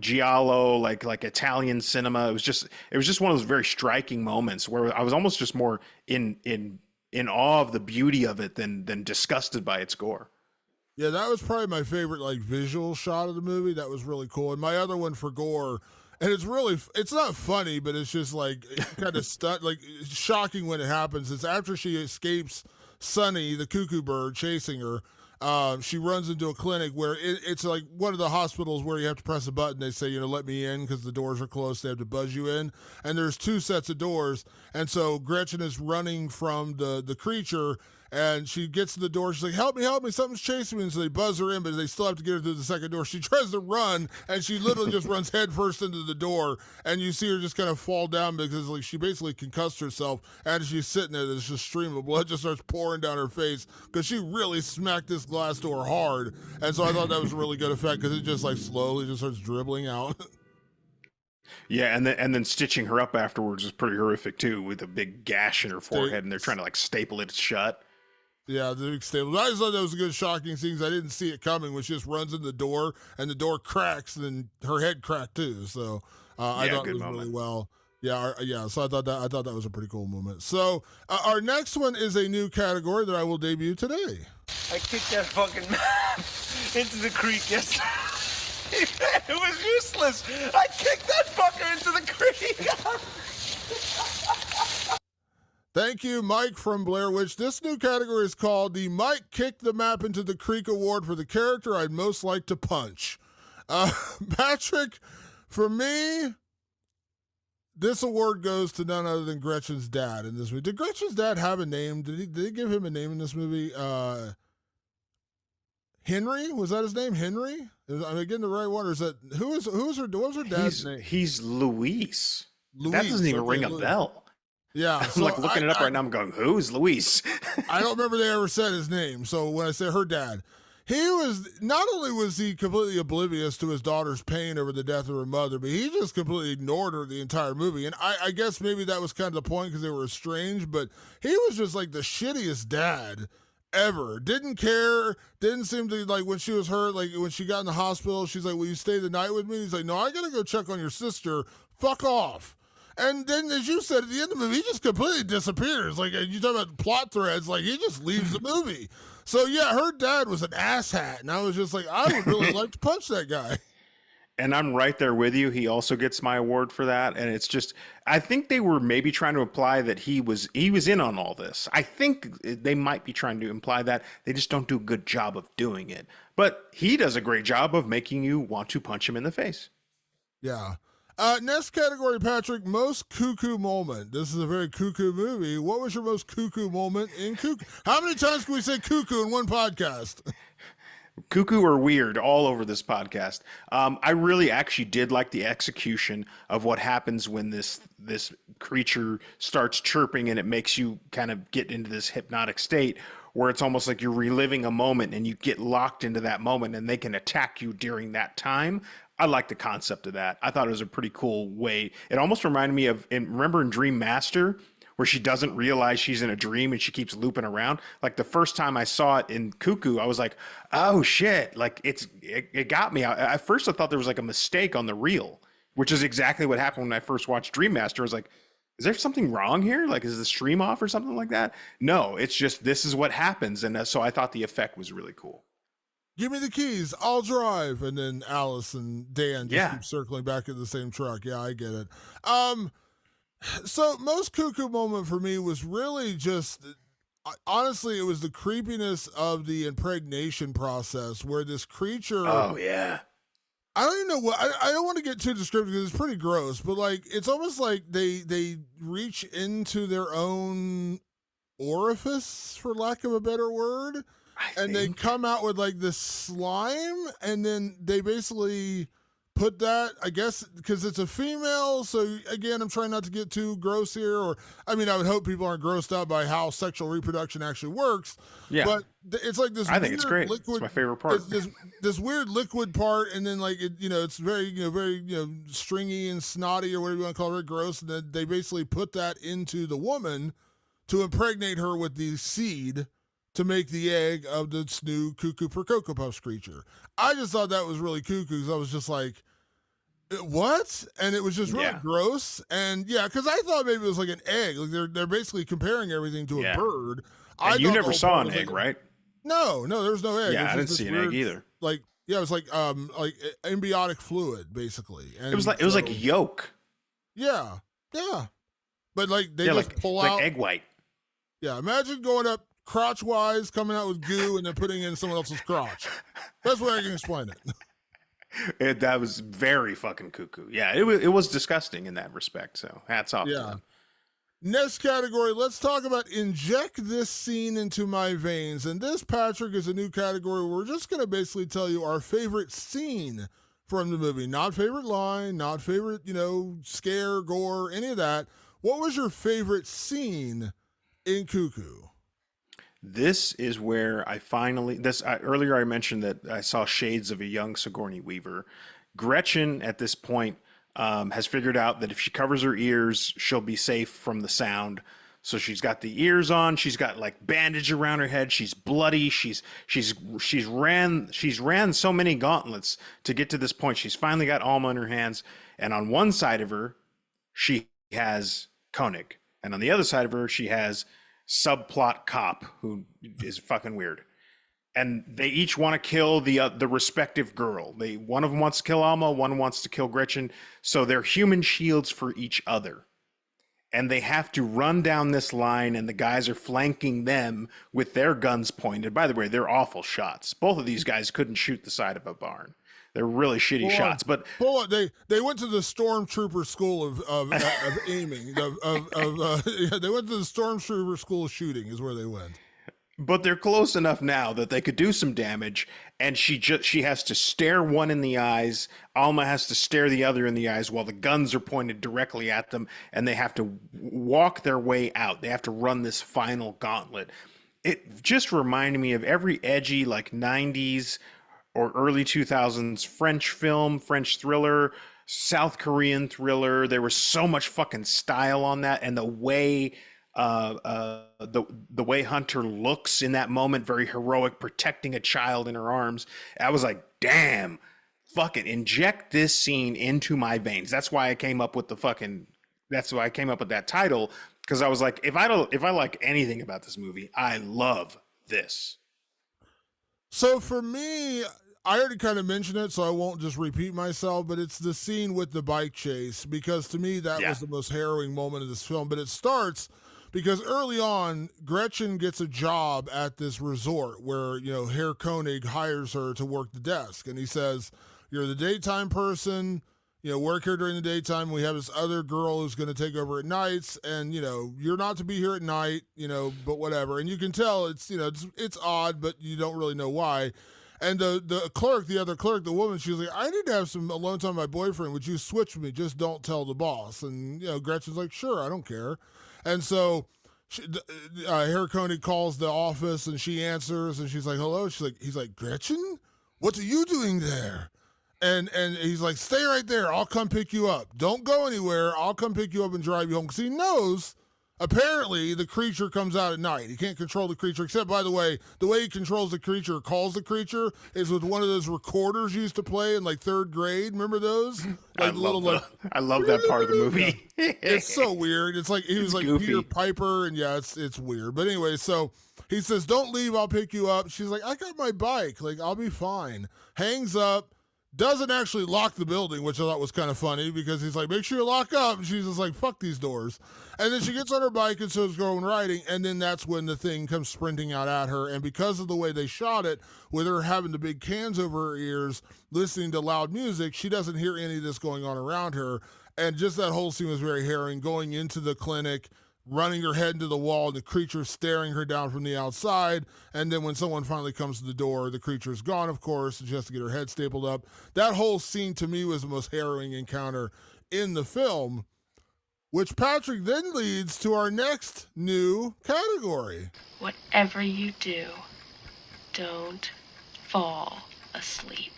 giallo, like Italian cinema. It was just one of those very striking moments where I was almost just more in awe of the beauty of it than disgusted by its gore. Yeah, that was probably my favorite like visual shot of the movie. That was really cool. And my other one for gore, and it's not funny, but it's just like kind of like shocking when it happens. It's after she escapes Sunny, the cuckoo bird, chasing her. She runs into a clinic where it's like one of the hospitals where you have to press a button. They say, let me in because the doors are closed. They have to buzz you in. And there's two sets of doors. And so Gretchen is running from the creature, and she gets to the door. She's like, help me, something's chasing me. And so they buzz her in, but they still have to get her through the second door. She tries to run, and she literally just runs head first into the door, and you see her just kind of fall down because like she basically concussed herself. And she's sitting there, there's just a stream of blood just starts pouring down her face because she really smacked this glass door hard. And so I thought that was a really good effect because it just like slowly just starts dribbling out. Yeah, and then stitching her up afterwards is pretty horrific too, with a big gash in her forehead, and they're trying to like staple it shut. Yeah, the big stable. I just thought that was a good shocking scene. I didn't see it coming when she just runs in the door and the door cracks, and then her head cracked too. So I thought it was really well. Yeah. So I thought that was a pretty cool moment. So our next one is a new category that I will debut today. I kicked that fucking map into the creek yesterday. It was useless. I kicked that fucker into the creek. Thank you, Mike from Blair Witch. This new category is called the Mike Kicked the Map into the Creek Award for the character I'd most like to punch. Patrick, for me, this award goes to none other than Gretchen's dad in this movie. Did Gretchen's dad have a name? Did they give him a name in this movie? Henry? Was that his name? Henry? Am I getting the right one? Or is that what was her dad's name? He's Luis. That doesn't even ring a bell. Yeah, I'm like looking it up right now. I'm going, who's Luis? I don't remember they ever said his name. So when I say her dad, not only was he completely oblivious to his daughter's pain over the death of her mother, but he just completely ignored her the entire movie. And I guess maybe that was kind of the point because they were estranged, but he was just like the shittiest dad ever. Didn't care. Didn't seem to like when she was hurt, like when she got in the hospital, she's like, will you stay the night with me? He's like, no, I gotta go check on your sister. Fuck off. And then, as you said, at the end of the movie, he just completely disappears. Like, you talk about plot threads, like, he just leaves the movie. So, yeah, her dad was an asshat. And I was just like, I would really like to punch that guy. And I'm right there with you. He also gets my award for that. And it's just, I think they were maybe trying to imply that he was in on all this. I think they might be trying to imply that. They just don't do a good job of doing it. But he does a great job of making you want to punch him in the face. Yeah. Next category, Patrick, most cuckoo moment. This is a very cuckoo movie. What was your most cuckoo moment in Cuckoo? How many times can we say cuckoo in one podcast? Cuckoo or weird all over this podcast. I really actually did like the execution of what happens when this creature starts chirping and it makes you kind of get into this hypnotic state where it's almost like you're reliving a moment and you get locked into that moment and they can attack you during that time. I like the concept of that. I thought it was a pretty cool way. It almost reminded me of, remember in Dream Master, where she doesn't realize she's in a dream and she keeps looping around. Like the first time I saw it in Cuckoo, I was like, oh shit. Like it got me. At first I thought there was like a mistake on the reel, which is exactly what happened when I first watched Dream Master. I was like, is there something wrong here? Like, is the stream off or something like that? No, it's just, this is what happens. And so I thought the effect was really cool. Give me the keys, I'll drive. And then Alice and Dan just keep circling back in the same truck. Yeah, I get it. So most cuckoo moment for me was really just, honestly, it was the creepiness of the impregnation process where this creature. Oh yeah. I don't even know what, I don't want to get too descriptive because it's pretty gross, but like, it's almost like they reach into their own orifice, for lack of a better word. And they come out with like this slime, and then they basically put that, I guess, because it's a female. So again, I'm trying not to get too gross here, or I mean, I would hope people aren't grossed out by how sexual reproduction actually works. Yeah, but it's like this. I think it's great. Liquid, it's my favorite part. This weird liquid part, and then like it, it's very, very stringy and snotty or whatever you want to call it, very gross. And then they basically put that into the woman to impregnate her with the seed to make the egg of this new Cuckoo for Cocoa Puffs creature. I just thought that was really cuckoo because I was just like, what? And it was just really gross. And because I thought maybe it was like an egg. Like they're basically comparing everything to a bird. And you never saw an egg, right? No, there was no egg. Yeah, I didn't see an egg either. Like, it was like embryonic fluid, basically. And it was like yolk. Yeah. But like they just pull out like egg white. Yeah, imagine going up crotch-wise, coming out with goo, and then putting in someone else's crotch. That's where I can explain it. That was very fucking cuckoo. Yeah, it was disgusting in that respect, so hats off to them. Next category, let's talk about inject this scene into my veins. And this, Patrick, is a new category where we're just going to basically tell you our favorite scene from the movie. Not favorite line, not favorite, scare, gore, any of that. What was your favorite scene in Cuckoo? This is where I finally, earlier I mentioned that I saw shades of a young Sigourney Weaver. Gretchen at this point has figured out that if she covers her ears, she'll be safe from the sound. So she's got the ears on. She's got like bandage around her head. She's bloody. She's ran so many gauntlets to get to this point. She's finally got Alma in her hands. And on one side of her, she has Koenig. And on the other side of her, she has subplot cop who is fucking weird, and they each want to kill the respective girl. One of them wants to kill Alma, one wants to kill Gretchen, so they're human shields for each other, and they have to run down this line, and the guys are flanking them with their guns pointed. By the way, they're awful shots. Both of these guys couldn't shoot the side of a barn. They're really shitty shots, but they went to the stormtrooper school of aiming. They went to the stormtrooper school of shooting is where they went. But they're close enough now that they could do some damage. And she has to stare one in the eyes. Alma has to stare the other in the eyes while the guns are pointed directly at them, and they have to walk their way out. They have to run this final gauntlet. It just reminded me of every edgy like 90s or early 2000s French film, French thriller, South Korean thriller. There was so much fucking style on that, and the way the way Hunter looks in that moment, very heroic, protecting a child in her arms. I was like, damn, fucking inject this scene into my veins. That's why I came up with that title, because I was like, if I like anything about this movie, I love this. So for me, I already kind of mentioned it, so I won't just repeat myself, but it's the scene with the bike chase, because to me, that was the most harrowing moment of this film. But it starts because early on, Gretchen gets a job at this resort where, Herr Koenig hires her to work the desk. And he says, you're the daytime person, work here during the daytime. We have this other girl who's going to take over at nights, and you're not to be here at night, but whatever. And you can tell it's odd, but you don't really know why. And the clerk, the other clerk, the woman, she was like, I need to have some alone time with my boyfriend. Would you switch with me? Just don't tell the boss. And Gretchen's like, sure, I don't care. And so Harry Coney calls the office, and she answers, and she's like, hello. He's like, Gretchen, what are you doing there? And he's like, stay right there. I'll come pick you up. Don't go anywhere. I'll come pick you up and drive you home. Because he knows, apparently, the creature comes out at night. He can't control the creature, except, by the way he controls the creature, or calls the creature, is with one of those recorders you used to play in, like, 3rd grade. Remember those? Like, I love that part of the movie. It's so weird. It's like, he was like goofy. Peter Piper, and yeah, it's weird. But anyway, so he says, don't leave. I'll pick you up. She's like, I got my bike. Like, I'll be fine. Hangs up. Doesn't actually lock the building, which I thought was kind of funny, because he's like, make sure you lock up. And she's just like, fuck these doors. And then she gets on her bike and starts going riding. And then that's when the thing comes sprinting out at her. And because of the way they shot it, with her having the big cans over her ears, listening to loud music, she doesn't hear any of this going on around her. And just that whole scene was very harrowing, going into the clinic, running her head into the wall, and the creature staring her down from the outside. And then when someone finally comes to the door, the creature's gone, of course, and she has to get her head stapled up. That whole scene, to me, was the most harrowing encounter in the film, which, Patrick, then leads to our next new category. Whatever you do, don't fall asleep.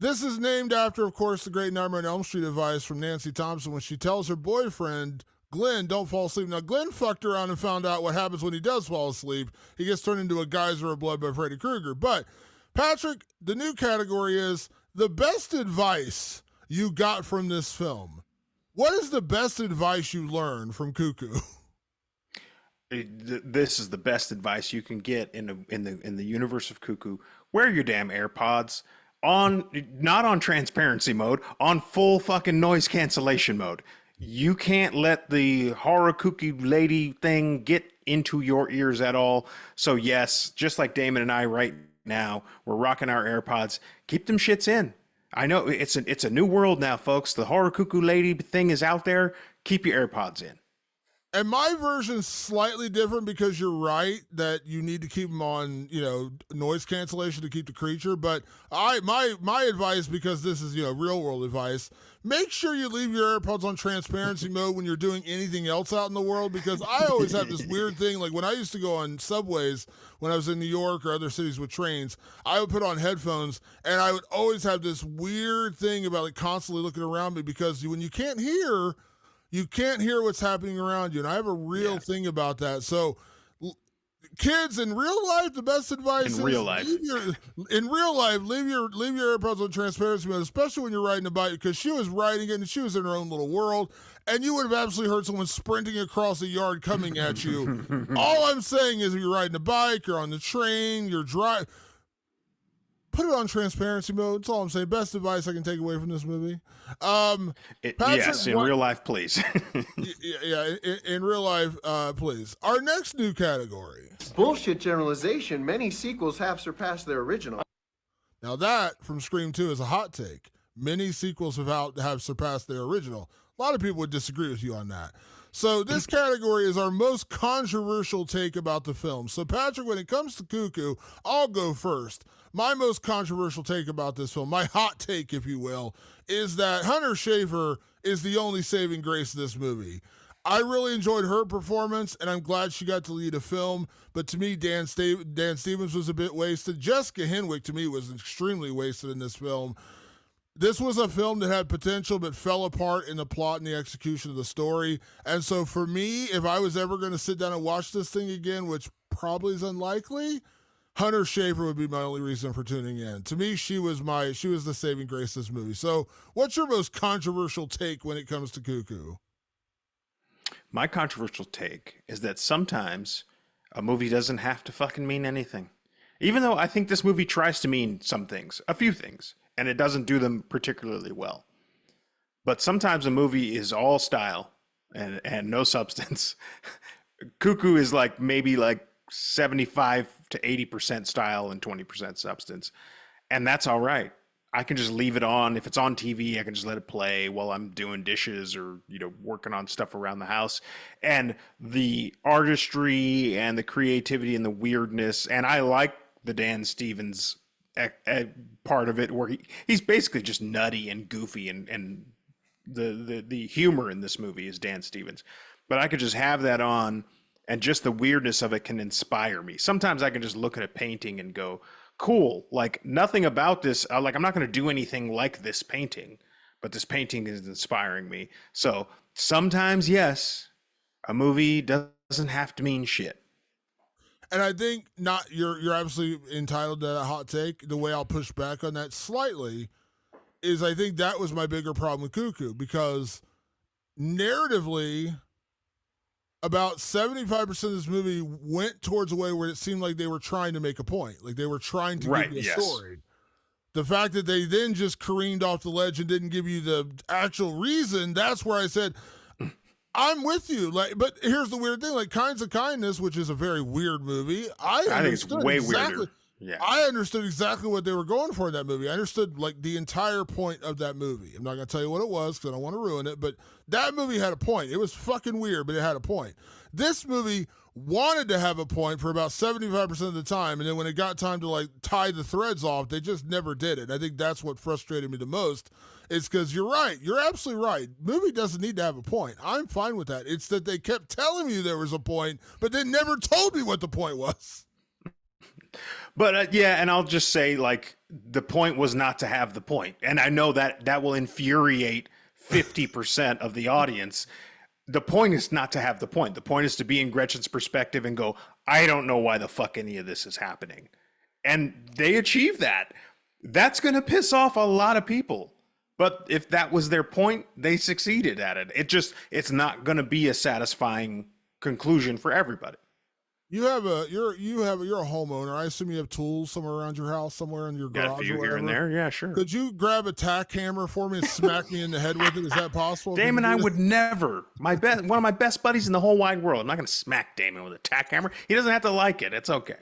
This is named after, of course, the great Nightmare on Elm Street advice from Nancy Thompson when she tells her boyfriend, Glenn, don't fall asleep. Now, Glenn fucked around and found out what happens when he does fall asleep. He gets turned into a geyser of blood by Freddy Krueger. But, Patrick, the new category is the best advice you got from this film. What is the best advice you learned from Cuckoo? This is the best advice you can get in the universe of Cuckoo. Wear your damn AirPods not on transparency mode, on full fucking noise cancellation mode. You can't let the horror kooky lady thing get into your ears at all. So yes, just like Damon and I right now, we're rocking our AirPods. Keep them shits in. I know it's a new world now, folks. The horror cuckoo lady thing is out there. Keep your AirPods in. And my version's slightly different, because you're right that you need to keep them on, noise cancellation to keep the creature. But my advice, because this is, real world advice, make sure you leave your AirPods on transparency mode when you're doing anything else out in the world, because I always have this weird thing. Like when I used to go on subways, when I was in New York or other cities with trains, I would put on headphones, and I would always have this weird thing about constantly looking around me, because when you can't hear what's happening around you. And I have a real thing about that. So kids, in real life, the best advice is real life, leave your AirPods on transparency mode, especially when you're riding a bike, because she was riding it and she was in her own little world, and you would have absolutely heard someone sprinting across a yard coming at you. All I'm saying is, if you're riding a bike, you're on the train, you're driving, put it on transparency mode. That's all I'm saying. Best advice I can take away from this movie. Yes, in real life, please. in real life, please. Our next new category. Bullshit generalization. Many sequels have surpassed their original. Now that, from Scream 2, is a hot take. Many sequels have surpassed their original. A lot of people would disagree with you on that. So this category is our most controversial take about the film. So Patrick, when it comes to Cuckoo, I'll go first. My most controversial take about this film, my hot take, if you will, is that Hunter Schafer is the only saving grace of this movie. I really enjoyed her performance, and I'm glad she got to lead a film. But to me, Dan Stevens was a bit wasted. Jessica Henwick, to me, was extremely wasted in this film. This was a film that had potential but fell apart in the plot and the execution of the story. And so for me, if I was ever going to sit down and watch this thing again, which probably is unlikely, Hunter Schafer would be my only reason for tuning in. To me, she was the saving grace of this movie. So what's your most controversial take when it comes to Cuckoo? My controversial take is that sometimes a movie doesn't have to fucking mean anything. Even though I think this movie tries to mean some things, a few things, and it doesn't do them particularly well. But sometimes a movie is all style and no substance. Cuckoo is maybe 75 to 80% style and 20% substance. And that's all right. I can just leave it on. If it's on TV, I can just let it play while I'm doing dishes or, working on stuff around the house. And the artistry and the creativity and the weirdness, and I like the Dan Stevens part of it where he's basically just nutty and goofy, and the humor in this movie is Dan Stevens. But I could just have that on, and just the weirdness of it can inspire me. Sometimes I can just look at a painting and go, cool, like nothing about this, like I'm not going to do anything like this painting, but this painting is inspiring me. So sometimes, yes, a movie doesn't have to mean shit. And I think you're absolutely entitled to that hot take. The way I'll push back on that slightly is I think that was my bigger problem with Cuckoo, because narratively, about 75% of this movie went towards a way where it seemed like they were trying to make a point. Like they were trying to give you a story. The fact that they then just careened off the ledge and didn't give you the actual reason, that's where I said, I'm with you. But here's the weird thing, like Kinds of Kindness, which is a very weird movie. I think it's way weirder. Yeah. I understood exactly what they were going for in that movie. I understood like the entire point of that movie. I'm not going to tell you what it was because I don't want to ruin it, but that movie had a point. It was fucking weird, but it had a point. This movie wanted to have a point for about 75% of the time, and then when it got time to like tie the threads off, they just never did it. I think that's what frustrated me the most. It's because you're right. You're absolutely right. Movie doesn't need to have a point. I'm fine with that. It's that they kept telling me there was a point, but they never told me what the point was. But yeah, and I'll just say, like, the point was not to have the point. And I know that will infuriate 50% of the audience. The point is not to have the point. The point is to be in Gretchen's perspective and go, I don't know why the fuck any of this is happening. And they achieved that. That's going to piss off a lot of people. But if that was their point, they succeeded at it. It's not going to be a satisfying conclusion for everybody. You're a homeowner. I assume you have tools somewhere around your house, somewhere in your garage. Got a few here and there. Yeah, sure. Could you grab a tack hammer for me and smack me in the head with it? Is that possible? Damon, I would never. One of my best buddies in the whole wide world. I'm not going to smack Damon with a tack hammer. He doesn't have to like it. It's okay.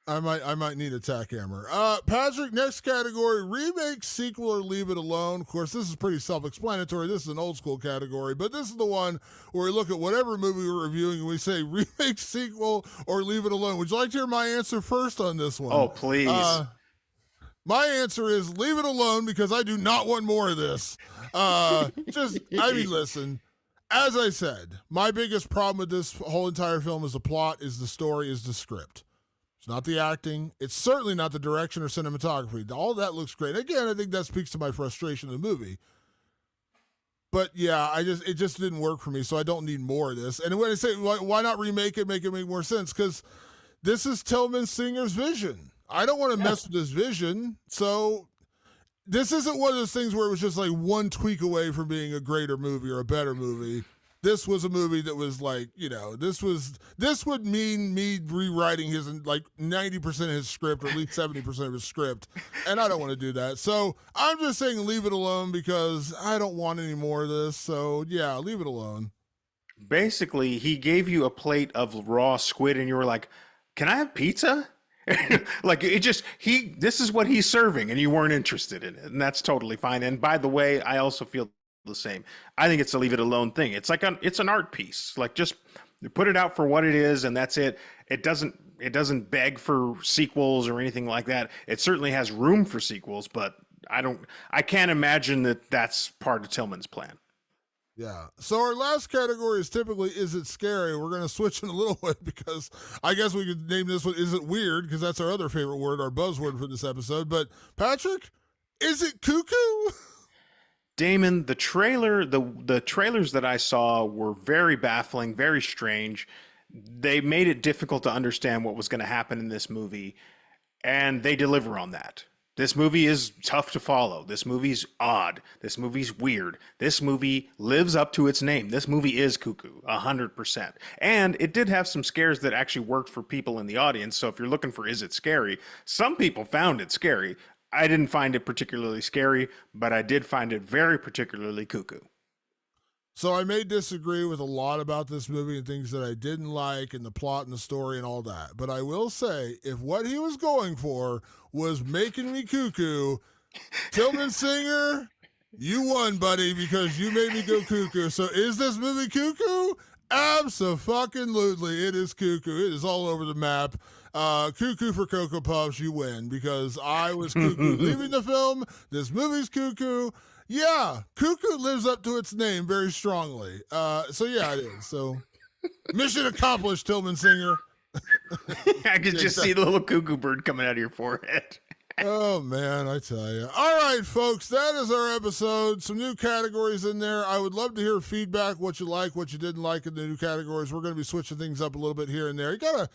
I might need a tack hammer. Patrick, next category: remake, sequel, or leave it alone. Of course, this is pretty self-explanatory. This is an old school category, but this is the one where we look at whatever movie we're reviewing and we say remake, sequel, or leave it alone. Would you like to hear my answer first on this one? Oh, please. My answer is leave it alone because I do not want more of this. Listen. As I said, my biggest problem with this whole entire film is the plot, is the story, is the script. Not the acting. It's certainly not the direction or cinematography. All that looks great. Again, I think that speaks to my frustration in the movie. But yeah, it just didn't work for me, so I don't need more of this. And when I say why not remake it, make it make more sense? Because this is Tillman Singer's vision. I don't want to mess with this vision. So this isn't one of those things where it was just like one tweak away from being a greater movie or a better movie. This was a movie that was like, this would mean me rewriting his like 90% of his script, or at least 70% of his script. And I don't want to do that. So I'm just saying leave it alone because I don't want any more of this. So yeah, leave it alone. Basically, he gave you a plate of raw squid and you were like, can I have pizza? Like this is what he's serving and you weren't interested in it. And that's totally fine. And by the way, I also feel the same. I think it's a leave it alone thing. It's like it's an art piece. Like just put it out for what it is and that's it. It doesn't beg for sequels or anything like that. It certainly has room for sequels, but I can't imagine that that's part of Tillman's plan. Yeah. So our last category is typically, is it scary? We're going to switch in a little bit because I guess we could name this one, is it weird? Because that's our other favorite word, our buzzword for this episode. But Patrick, is it cuckoo? Damon, the trailers that I saw were very baffling, very strange. They made it difficult to understand what was going to happen in this movie, and they deliver on that. This movie is tough to follow. This movie's odd. This movie's weird. This movie lives up to its name. This movie is Cuckoo, 100%. And it did have some scares that actually worked for people in the audience, so if you're looking for is it scary, some people found it scary. I didn't find it particularly scary, but I did find it very particularly cuckoo. So I may disagree with a lot about this movie and things that I didn't like and the plot and the story and all that. But I will say, if what he was going for was making me cuckoo, Tillman Singer, you won, buddy, because you made me go cuckoo. So is this movie Cuckoo? Abso-fucking-lutely. It is Cuckoo. It is all over the map. Cuckoo for Cocoa Puffs, you win, because I was cuckoo leaving the film. This movie's Cuckoo. Yeah, Cuckoo lives up to its name very strongly. So yeah, it is. So mission accomplished, Tillman Singer. I could just see the little cuckoo bird coming out of your forehead. Oh, man, I tell you. All right, folks, that is our episode. Some new categories in there. I would love to hear feedback, what you like, what you didn't like in the new categories. We're going to be switching things up a little bit here and there. You gotta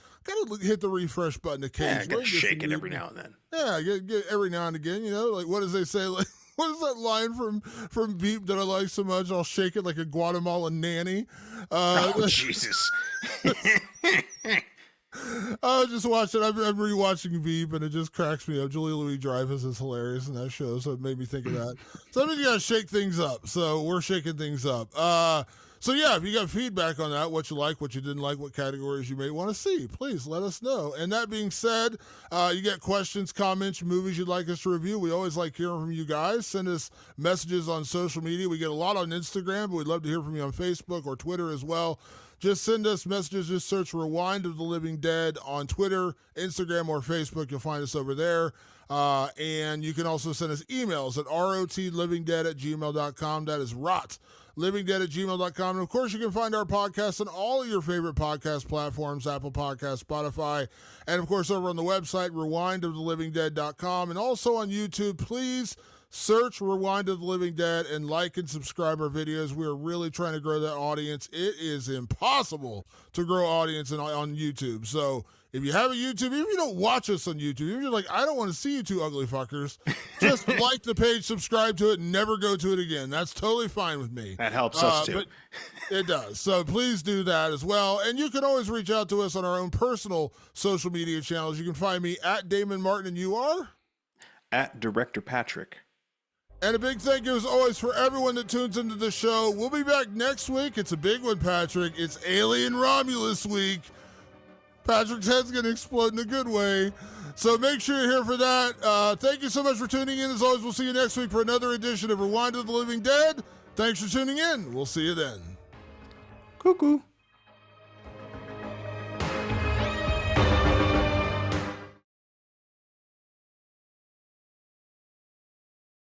hit the refresh button occasionally. Yeah, gotta shake it every now and then. Yeah, get every now and again, like what does they say? Like, what is that line from Veep that I like so much? I'll shake it like a Guatemalan nanny. Oh, Jesus. I was just watching. I'm rewatching Veep, and it just cracks me up. Julia Louis-Dreyfus is hilarious in that show, so it made me think of that. Sometimes you gotta shake things up. So we're shaking things up. So yeah, if you got feedback on that, what you like, what you didn't like, what categories you may want to see, please let us know. And that being said, you got questions, comments, movies you'd like us to review. We always like hearing from you guys. Send us messages on social media. We get a lot on Instagram, but we'd love to hear from you on Facebook or Twitter as well. Just send us messages. Just search Rewind of the Living Dead on Twitter, Instagram, or Facebook. You'll find us over there. And you can also send us emails at rotlivingdead@gmail.com. That is rotlivingdead@gmail.com. And, of course, you can find our podcast on all of your favorite podcast platforms, Apple Podcasts, Spotify, and, of course, over on the website, rewindofTheLivingDead.com. And also on YouTube, please search Rewind of the Living Dead and like and subscribe our videos. We are really trying to grow that audience. It is impossible to grow audience on YouTube. So if you have a YouTube, even if you don't watch us on YouTube, if you're like, I don't want to see you two ugly fuckers, just like the page, subscribe to it, and never go to it again. That's totally fine with me. That helps us too. But it does. So please do that as well. And you can always reach out to us on our own personal social media channels. You can find me at Damon Martin, and you are? At Director Patrick. And a big thank you, as always, for everyone that tunes into the show. We'll be back next week. It's a big one, Patrick. It's Alien Romulus week. Patrick's head's going to explode in a good way. So make sure you're here for that. Thank you so much for tuning in. As always, we'll see you next week for another edition of Rewind of the Living Dead. Thanks for tuning in. We'll see you then. Cuckoo.